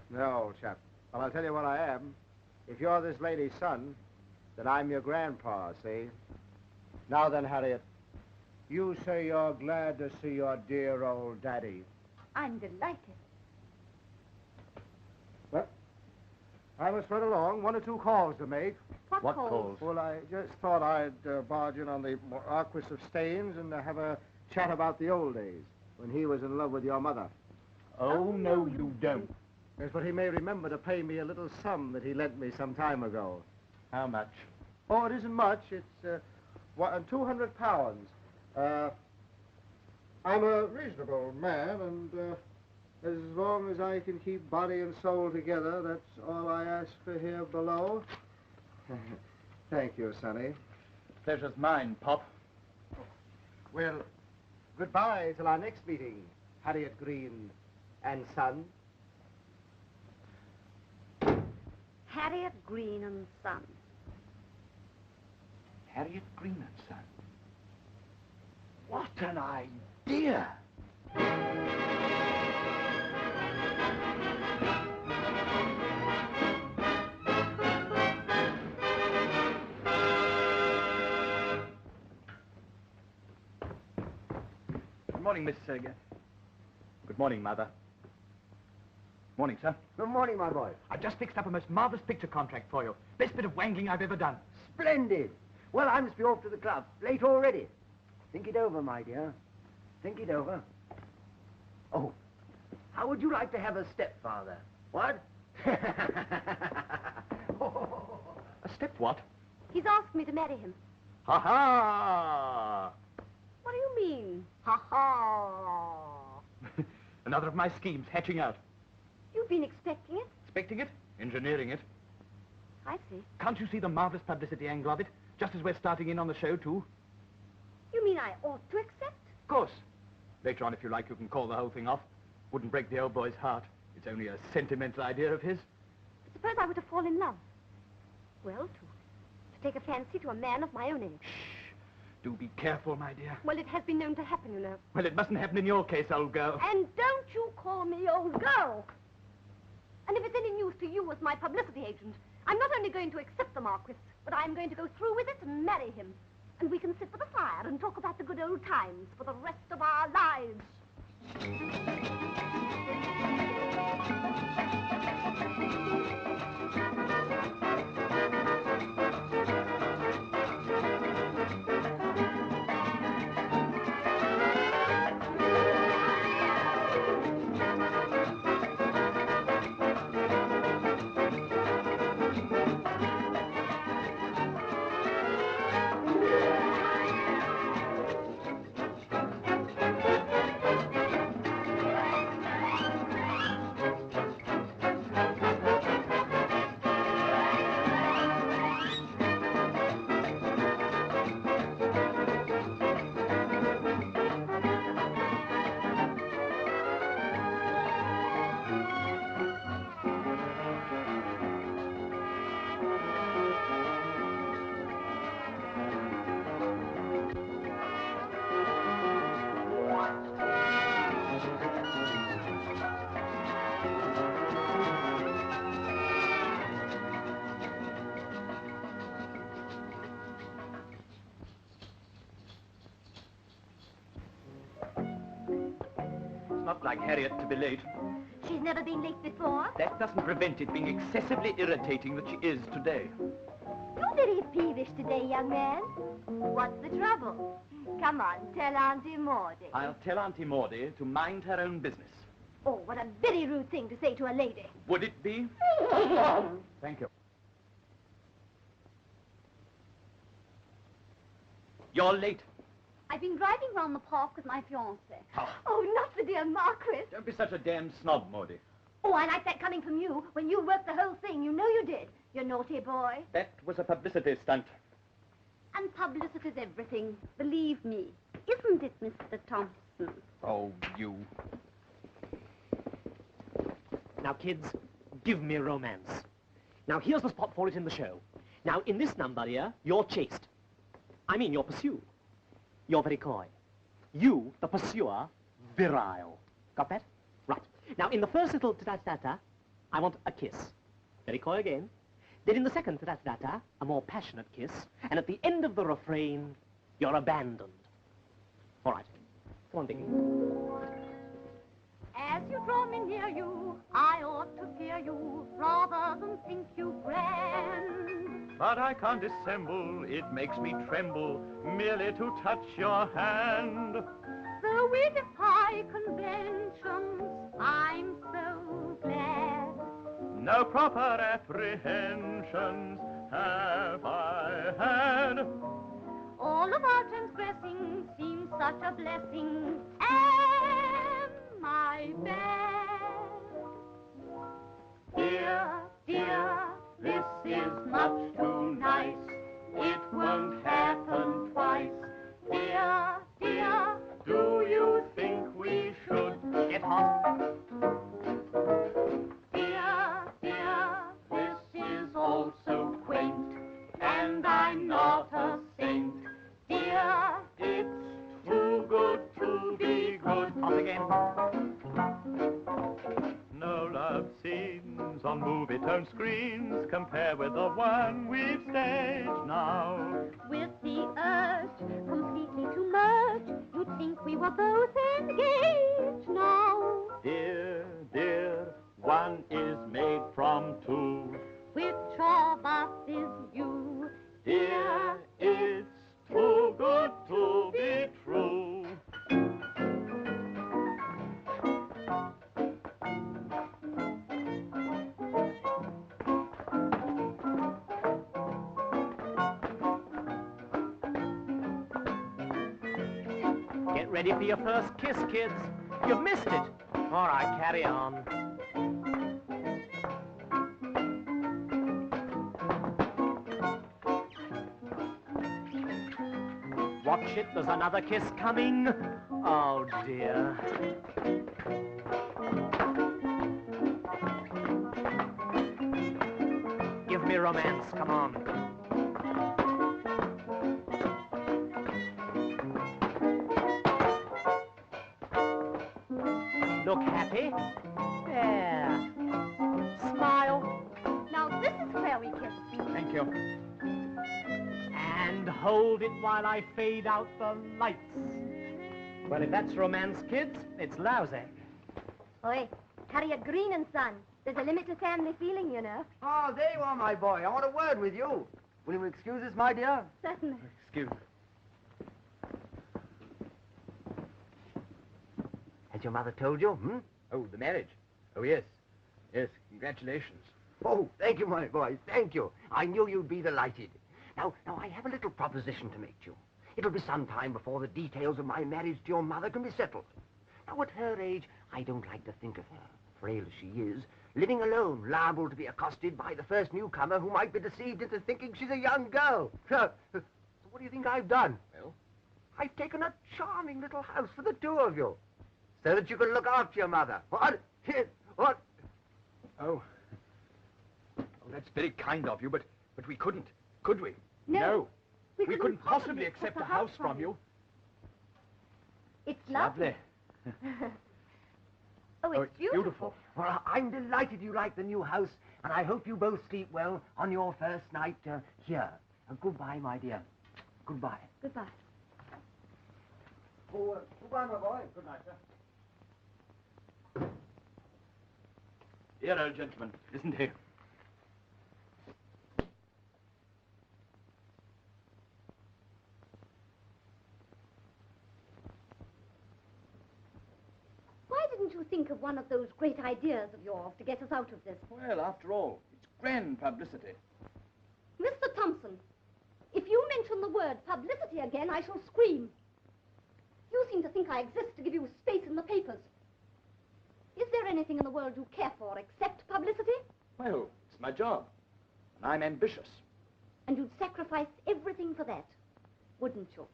No, chap. Well, I'll tell you what I am. If you're this lady's son, then I'm your grandpa, see? Now then, Harriet, you say you're glad to see your dear old daddy. I'm delighted. Well, I must run along. 1 or 2 calls to make. What calls? Well, I just thought I'd barge in on the Marquis of Staines and have a chat about the old days when he was in love with your mother. Oh, no, you don't. Yes, but he may remember to pay me a little sum that he lent me some time ago. How much? Oh, it isn't much. It's 200 pounds. I'm a reasonable man, and as long as I can keep body and soul together, that's all I ask for here below. Thank you, Sonny. Pleasure's mine, Pop. Well, goodbye till our next meeting, Harriet Green and Son. Harriet Green and Son. Harriet Green and Son. What an idea! Good morning, Miss Serger. Good morning, Mother. Morning, sir. Good morning, my boy. I've just fixed up a most marvelous picture contract for you. Best bit of wanking I've ever done. Splendid. Well, I must be off to the club. Late already. Think it over, my dear. Think it over. Oh, how would you like to have a stepfather? What? A step what? He's asked me to marry him. Ha-ha! What do you mean? Ha-ha! Another of my schemes hatching out. You've been expecting it? Expecting it? Engineering it. I see. Can't you see the marvelous publicity angle of it? Just as we're starting in on the show, too. You mean I ought to accept? Of course. Later on, if you like, you can call the whole thing off. Wouldn't break the old boy's heart. It's only a sentimental idea of his. But suppose I were to fall in love. Well, to take a fancy to a man of my own age. Shh. Do be careful, my dear. Well, it has been known to happen, you know. Well, it mustn't happen in your case, old girl. And don't you call me old girl. And if it's any news to you as my publicity agent, I'm not only going to accept the Marquis, but I'm going to go through with it and marry him. And we can sit by the fire and talk about the good old times for the rest of our lives. Not like Harriet to be late. She's never been late before. That doesn't prevent it being excessively irritating that she is today. You're very peevish today, young man. What's the trouble? Come on, tell Auntie Maudie. I'll tell Auntie Maudie to mind her own business. Oh, what a very rude thing to say to a lady. Would it be? Thank you. You're late. I've been driving round the park with my fiancé. Oh. Oh, not the dear Marquis. Don't be such a damn snob, Maudie. Oh, I like that coming from you. When you worked the whole thing, you know you did. You naughty boy. That was a publicity stunt. And publicity's everything. Believe me. Isn't it, Mr. Thompson? Oh, you. Now, kids, give me romance. Now, here's the spot for it in the show. Now, in this number here, you're chased. I mean, you're pursued. You're very coy. You, the pursuer, virile. Got that? Right. Now, in the first little ta-ta-ta-ta, I want a kiss. Very coy again. Then in the second ta-ta-ta-ta, a more passionate kiss. And at the end of the refrain, you're abandoned. All right. Come on, Dickie. As you draw me near you, I ought to fear you rather than think you grand. But I can't dissemble, it makes me tremble merely to touch your hand. Though we defy conventions, I'm so glad. No proper apprehensions have I had. All of our transgressing seems such a blessing. Am I bad? Dear, dear, this is much too nice. It won't happen twice. Dear, dear, Do you think we should get hot? dear, dear, this is all so quaint. And I'm not a saint. Dear, It's too good to be good. Off again. No love scenes on movie-tone screens compare with the one we've staged now. with the urge completely to merge, you'd think we were both engaged now. Dear, dear, one is made from two. Which of us is you? Dear, it's too good to be true. Get ready for your first kiss, kids. You've missed it. All right, carry on. Watch it, there's another kiss coming. Oh, dear. Give me romance, come on. Look happy. There. you. And hold it while I fade out the lights. Well, if that's romance, kids, it's lousy. Oi, Harriet Green and Son. There's a limit to family feeling, you know. Oh, there you are, my boy. I want a word with you. Will you excuse us, my dear? Certainly. Excuse me. Has your mother told you, hmm? Oh, the marriage. Oh, yes. Yes, congratulations. Oh, thank you, my boy. Thank you. I knew you'd be delighted. Now, I have a little proposition to make to you. It'll be some time before the details of my marriage to your mother can be settled. Now, at her age, I don't like to think of her, frail as she is, living alone, liable to be accosted by the first newcomer who might be deceived into thinking she's a young girl. So what do you think I've done? Well? I've taken a charming little house for the two of you, so that you can look after your mother. What? What? Oh. Oh, that's very kind of you, but we couldn't, could we? No. We couldn't possibly accept a house from you. It's lovely. Oh, it's beautiful. Well, I'm delighted you like the new house, and I hope you both sleep well on your first night here. Goodbye, my dear. Goodbye. Goodbye. Oh, goodbye, my boy. Good night, sir. Dear old gentleman, isn't he? Why didn't you think of one of those great ideas of yours to get us out of this? Well, after all, it's grand publicity. Mr. Thompson, if you mention the word publicity again, I shall scream. You seem to think I exist to give you space in the papers. Is there anything in the world you care for except publicity? Well, it's my job, and I'm ambitious. And you'd sacrifice everything for that, wouldn't you?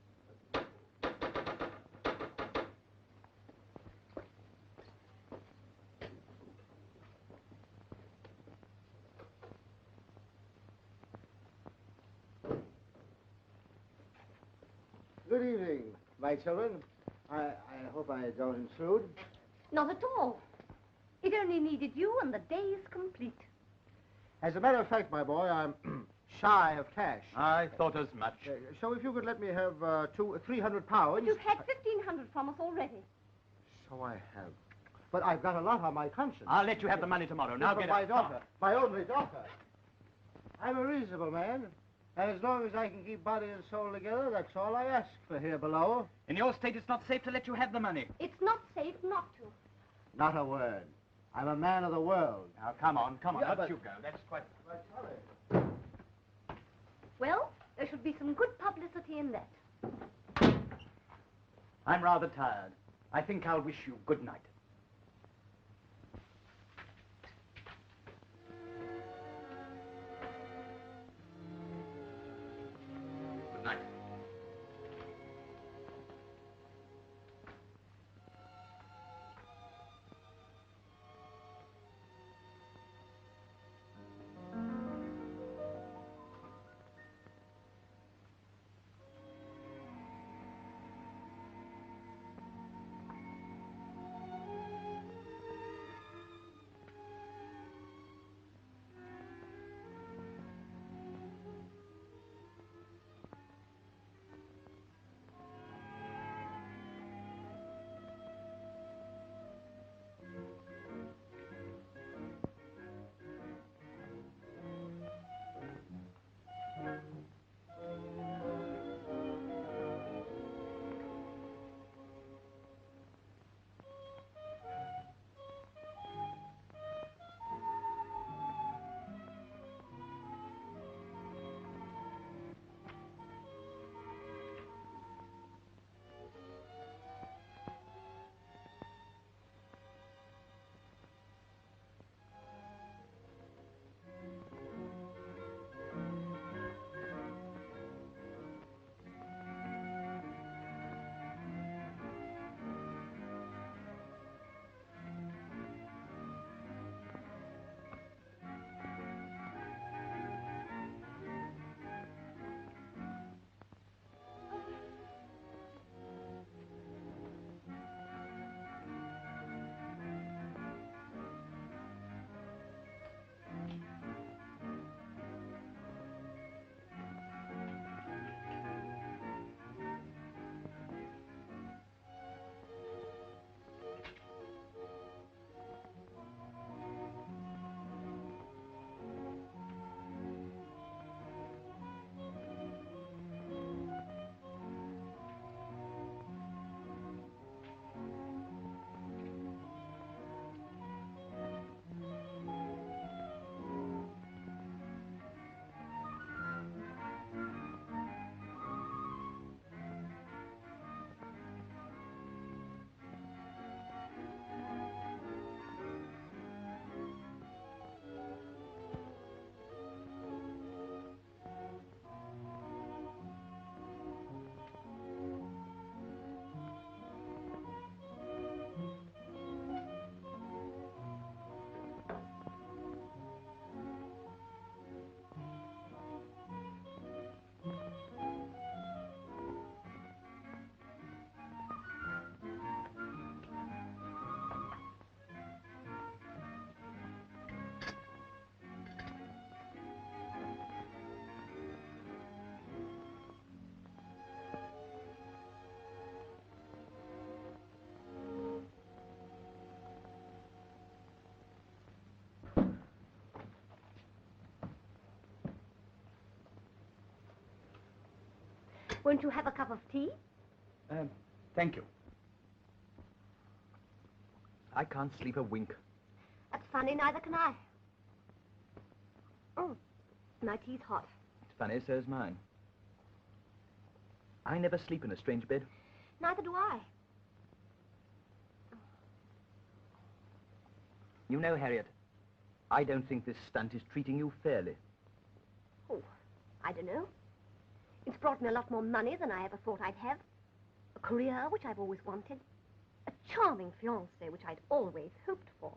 Good evening, my children. I hope I don't intrude. Not at all. It only needed you and the day's complete. As a matter of fact, my boy, I'm shy of cash. I thought as much. So if you could let me have £300. You've had 1,500 from us already. So I have. But I've got a lot on my conscience. I'll let you have the money tomorrow. Now get my up. daughter, my only daughter. I'm a reasonable man. And as long as I can keep body and soul together, that's all I ask for here below. In your state, it's not safe to let you have the money. It's not safe not to. Not a word. I'm a man of the world. Now, come on. Yeah, Up but- you go. That's quite... Well, there should be some good publicity in that. I'm rather tired. I think I'll wish you good night. Good night. Won't you have a cup of tea? Thank you. I can't sleep a wink. That's funny, neither can I. Oh, my tea's hot. It's funny, so's mine. I never sleep in a strange bed. Neither do I. You know, Harriet, I don't think this stunt is treating you fairly. Oh, I don't know. It's brought me a lot more money than I ever thought I'd have. A career, which I've always wanted. A charming fiancé, which I'd always hoped for.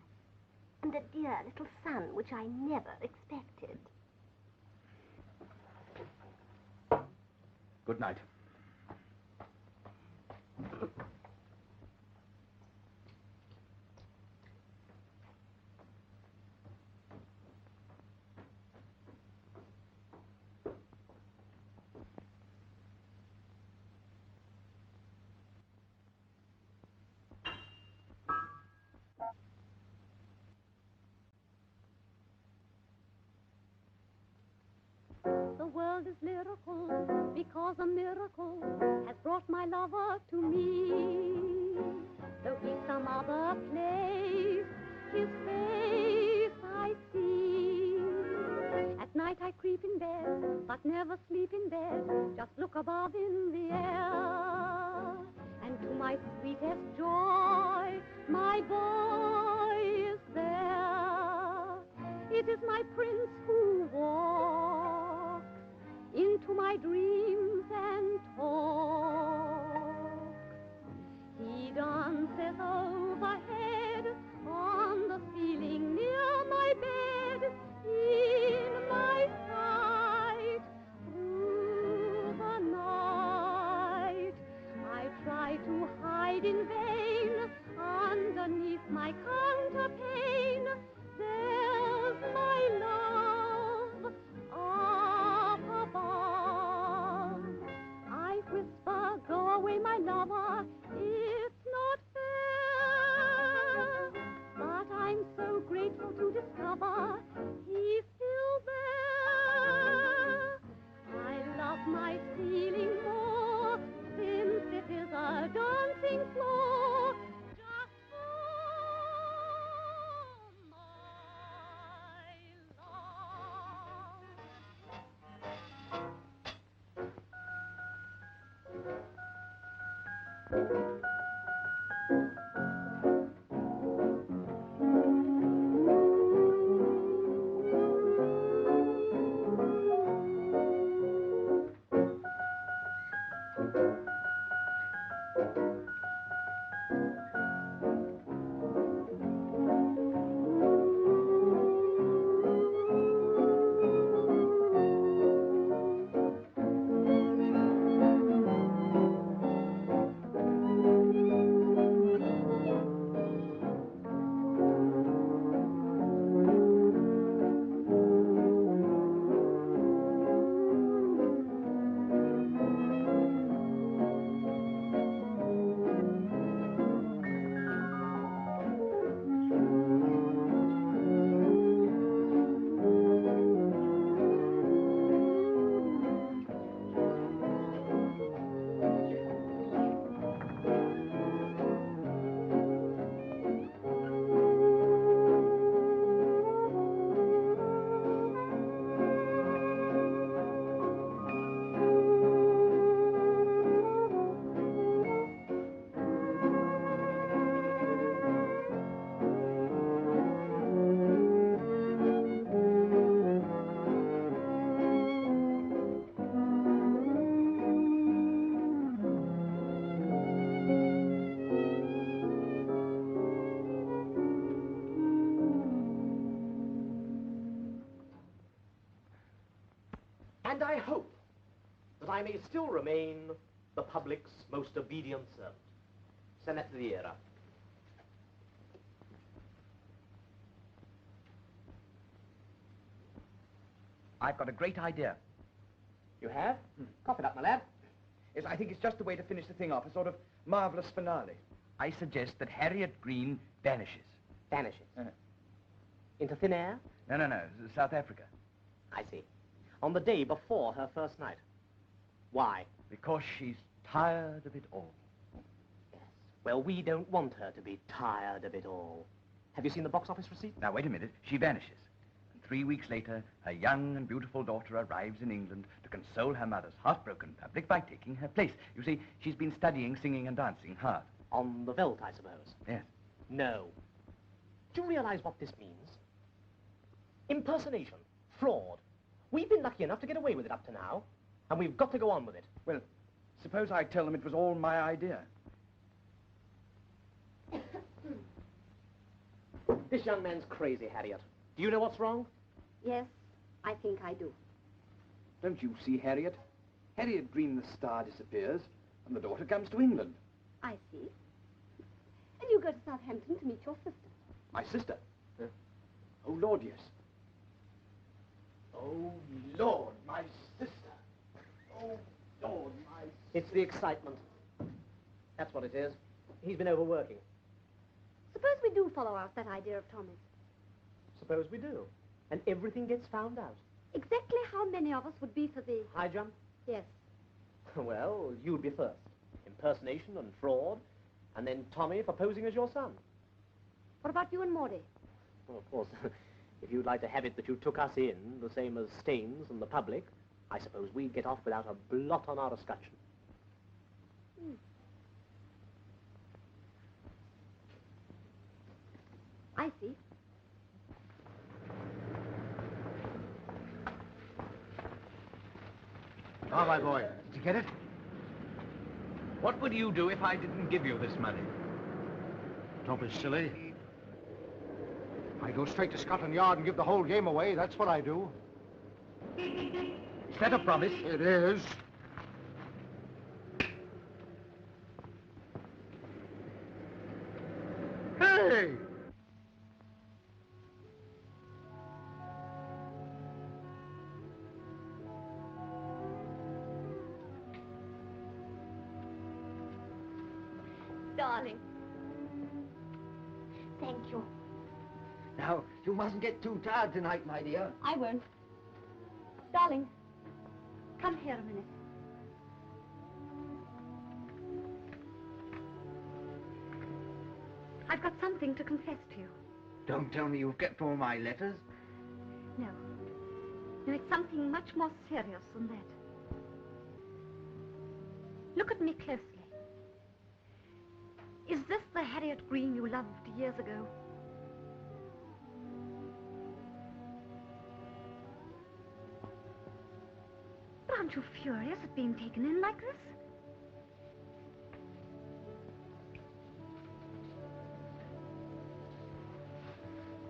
And a dear little son, which I never expected. Good night. The world is lyrical because a miracle has brought my lover to me. Though he's some other place, his face I see. At night I creep in bed, but never sleep in bed, just look above in the air. And to my sweetest joy, my boy is there. It is my prince who walks into my dreams and talks. He dances overhead on the ceiling near my bed, in my sight through the night. I try to hide in vain underneath my counterpane. There's my love up above. I whisper, go away, my lover, it's not fair. But I'm so grateful to discover he's still there. I love my ceiling more, since it is a dancing floor. Just And I hope that I may still remain the public's most obedient servant. Senator Vieira. I've got a great idea. You have? Cough it up, my lad. Yes, I think it's just the way to finish the thing off, a sort of marvelous finale. I suggest that Harriet Green vanishes. Vanishes? Into thin air? No, South Africa. I see. On the day before her first night. Why? Because she's tired of it all. Well, we don't want her to be tired of it all. Have you seen the box office receipt? Now, wait a minute. She vanishes. And 3 weeks later, her young and beautiful daughter arrives in England to console her mother's heartbroken public by taking her place. You see, she's been studying singing and dancing hard. On the veldt, I suppose? Yes. No. Do you realize what this means? Impersonation. Fraud. We've been lucky enough to get away with it up to now, and we've got to go on with it. Well, suppose I tell them it was all my idea. This young man's crazy, Harriet. Do you know what's wrong? Yes, I think I do. Don't you see, Harriet? Harriet Green, the star, disappears, and the daughter comes to England. I see. And you go to Southampton to meet your sister. My sister? Oh, Lord, yes. Oh, Lord, my sister. Oh, Lord, my sister. It's the excitement. That's what it is. He's been overworking. Suppose we do follow out that idea of Tommy's. Suppose we do. And everything gets found out. Exactly how many of us would be for the... High jump? Yes. Well, you'd be first. Impersonation and fraud. And then Tommy for posing as your son. What about you and Maudie? Well, of course, if you'd like to have it that you took us in, the same as Staines and the public, I suppose we'd get off without a blot on our escutcheon. I see. Ah, my boy, did you get it? What would you do if I didn't give you this money? Don't be silly. I go straight to Scotland Yard and give the whole game away. That's what I do. Is that a promise? It is. Hey! Darling. Thank you. Now, you mustn't get too tired tonight, my dear. I won't. Darling, come here a minute. I've got something to confess to you. Don't tell me you've kept all my letters. No. No, it's something much more serious than that. Look at me closely. Is this the Harriet Green you loved years ago? But aren't you furious at being taken in like this?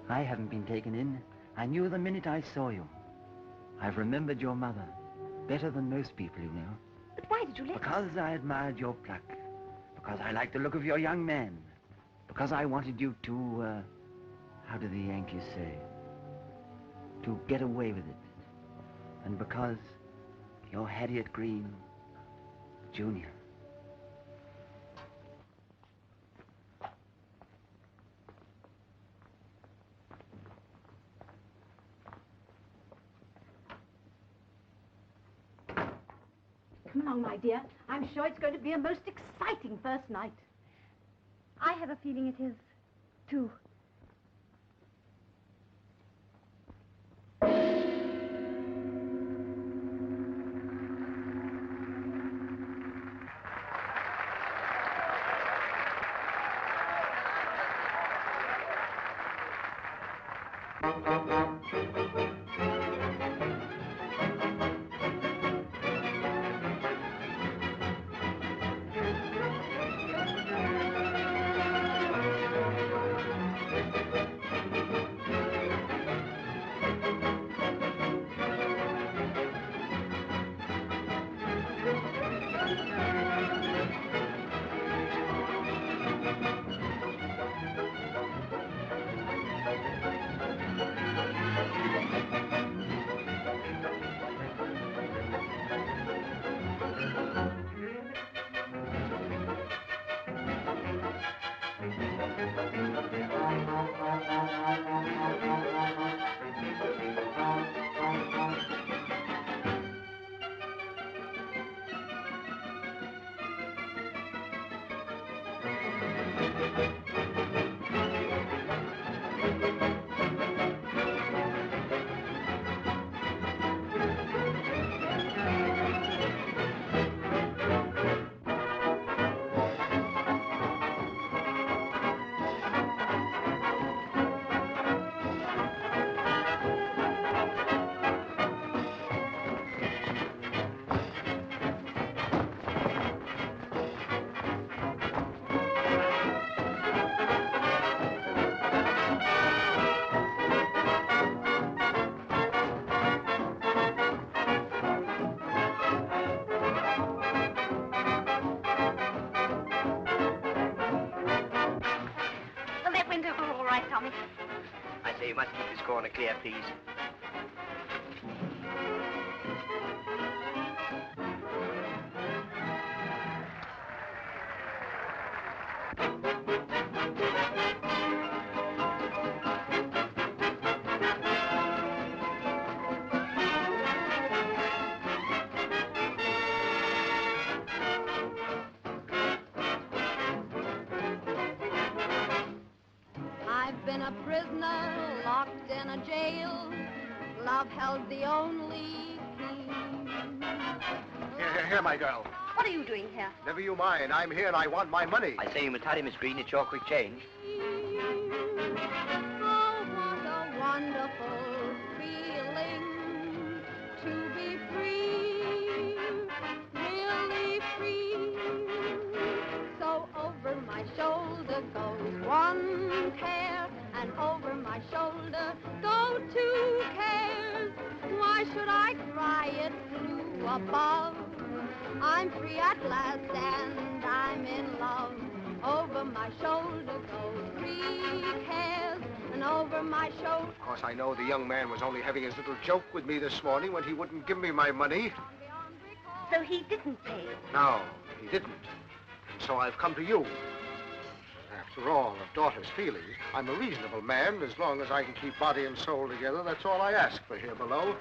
I haven't been taken in. I knew the minute I saw you. I've remembered your mother. Better than most people, you know. But why did you let Because I admired your pluck. Because I liked the look of your young man. Because I wanted you to, how do the Yankees say? To get away with it. And because you're Harriet Green, Jr. Come along, my dear. I'm sure it's going to be a most exciting first night. I have a feeling it is, too. right, Tommy. I say you must keep this corner clear, please. I've been a prisoner, locked in a jail. Love held the only key. Here, my girl. What are you doing here? Never you mind. I'm here and I want my money. I say you must hurry, Miss Green. It's your quick change. Oh, what a wonderful feeling to be free, really free. So over my shoulder goes one care, and over my shoulder go two cares. Why should I cry? It's blue above. I'm free at last and I'm in love. Over my shoulder go three cares, and over my shoulder... Of course, I know the young man was only having his little joke with me this morning when he wouldn't give me my money. So he didn't pay? No, he didn't. And so I've come to you. After all, of daughter's feelings, I'm a reasonable man. As long as I can keep body and soul together, that's all I ask for here below.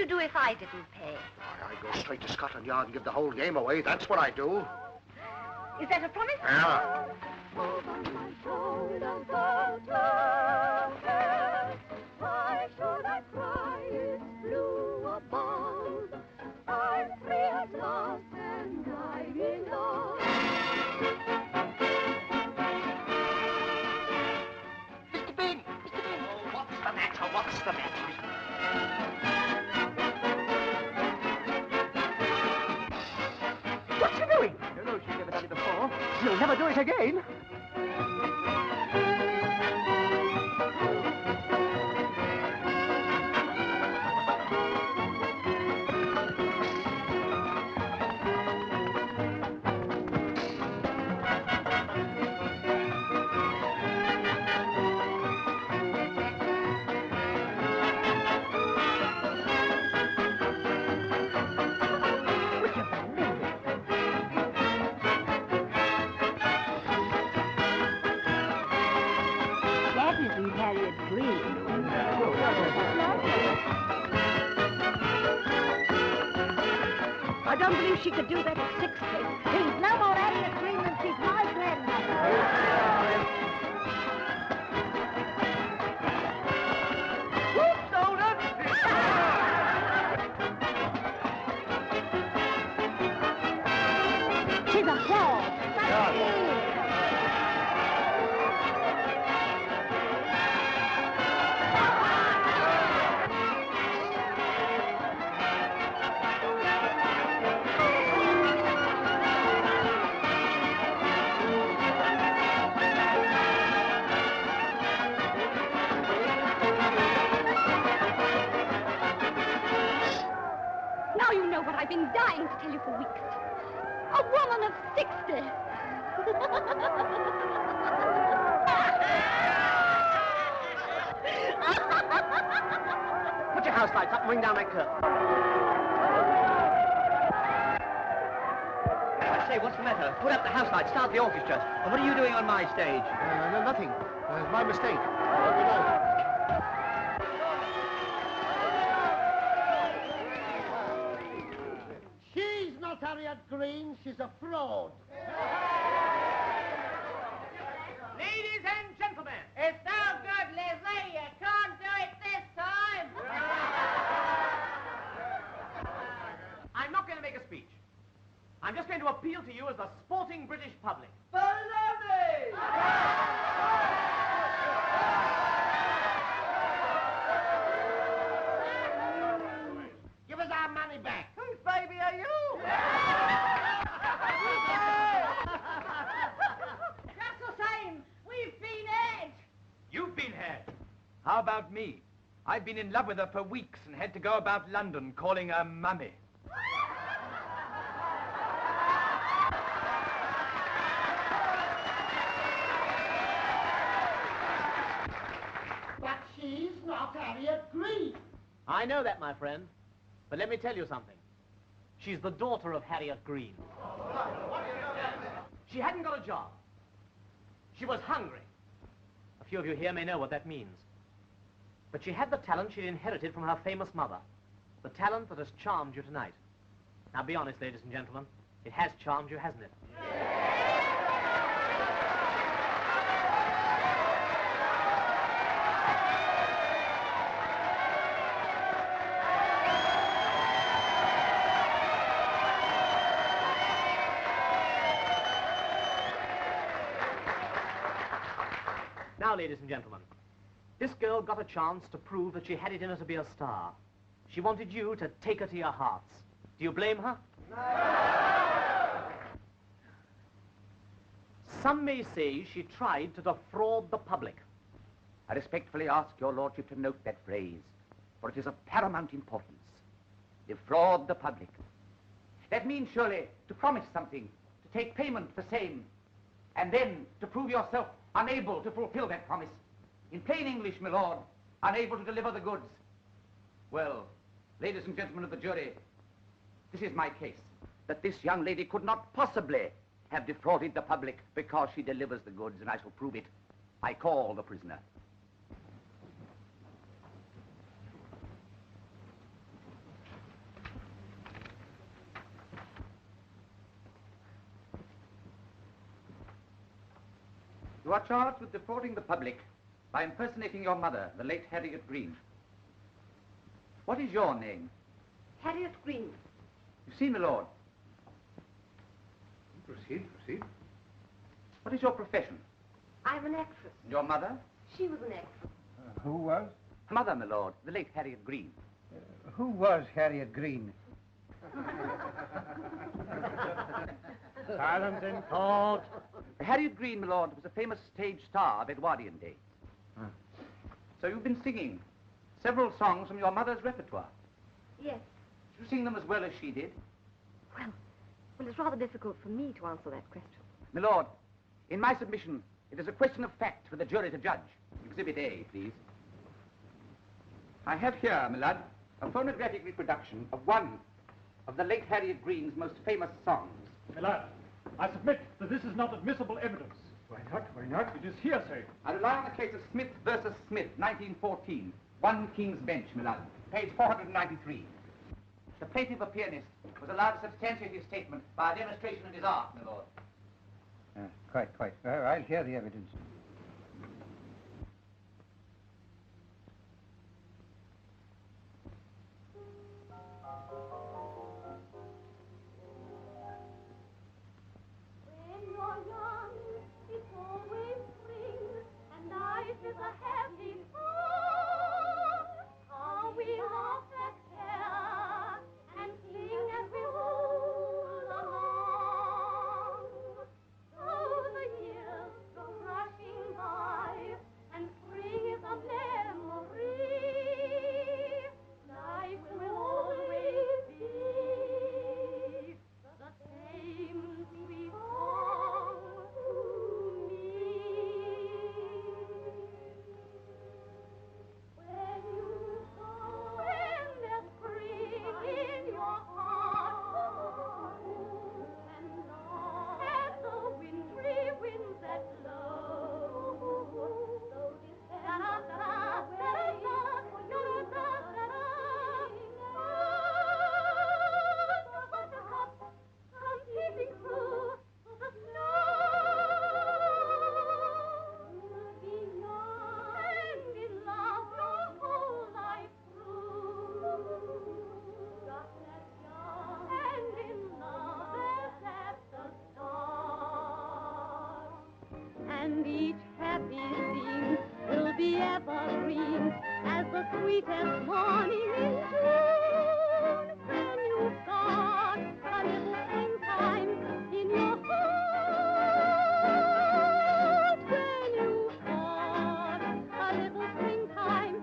Do if I didn't pay? I'd go straight to Scotland Yard and give the whole game away. That's what I do. Is that a promise? Yeah. Why should I cry? It's blue above. I'm free at last and I'm in love. Mr. Benn! Mr. Benn! Oh, what's the matter? What's the matter? What's she doing? You know she's never done it before. She'll never do it again. Harriet Green. I don't believe she could do that at 60. She's no more Harriet Green than she's my grandmother. She's a fraud. Now you know what I've been dying to tell you for weeks. A woman of 60. Put your house lights up and ring down that curtain. I say, what's the matter? Put up the house lights, start the orchestra. And what are you doing on my stage? No, nothing. My mistake. Good night. She's not Harriet Green. She's a fraud. Ladies and gentlemen. It's no good, Leslie. You can't do it this time. I'm not going to make a speech. I'm just going to appeal to you as the sporting British public. For Levy! How about me? I've been in love with her for weeks and had to go about London calling her Mummy. But she's not Harriet Green. I know that, my friend. But let me tell you something. She's the daughter of Harriet Green. She hadn't got a job. She was hungry. A few of you here may know what that means. But she had the talent she'd inherited from her famous mother. The talent that has charmed you tonight. Now be honest, ladies and gentlemen. It has charmed you, hasn't it? Now, ladies and gentlemen, this girl got a chance to prove that she had it in her to be a star. She wanted you to take her to your hearts. Do you blame her? No! Some may say she tried to defraud the public. I respectfully ask your lordship to note that phrase, for it is of paramount importance. Defraud the public. That means surely to promise something, to take payment for same, and then to prove yourself unable to fulfill that promise. In plain English, my lord, unable to deliver the goods. Well, ladies and gentlemen of the jury, this is my case, that this young lady could not possibly have defrauded the public because she delivers the goods, and I shall prove it. I call the prisoner. You are charged with defrauding the public by impersonating your mother, the late Harriet Green. What is your name? Harriet Green. You see, my lord. Proceed. What is your profession? I'm an actress. And your mother? She was an actress. Who was? Her mother, my lord, the late Harriet Green. Who was Harriet Green? Silence in court. Harriet Green, my lord, was a famous stage star of Edwardian days. So you've been singing several songs from your mother's repertoire. Yes. Did you sing them as well as she did? Well, it's rather difficult for me to answer that question. My lord, in my submission, it is a question of fact for the jury to judge. Exhibit A, please. I have here, my lad, a phonographic reproduction of one of the late Harriet Green's most famous songs. My lad, I submit that this is not admissible evidence. Why not? Why not? It is hearsay. I rely on the case of Smith versus Smith, 1914. 1 King's Bench, my lad. Page 493. The plaintiff, a pianist, was allowed to substantiate his statement by a demonstration of his art, my lord. Quite. I'll hear the evidence. When you're young, it's always spring, and life is a happy song. How we laugh at care and sing as we roll along. So the years go rushing by, and spring is a memory. Life will always be the same sweet song to me. When there's spring in your heart, and long as the wintry winds that blow, so come peeping through the snow. You'll be young and in love your whole life through. Just as young and in love as at the start. And each happy scene will be evergreen as the sweetest morning in June. When you've got a little springtime in your heart. When you've got a little springtime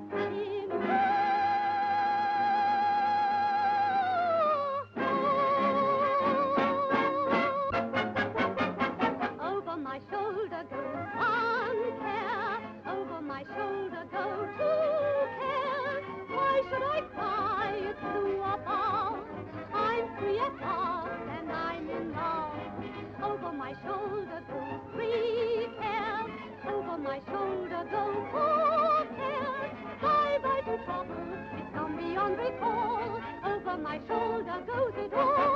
fond recall. Over my shoulder goes it all.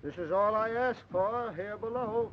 This is all I ask for here below.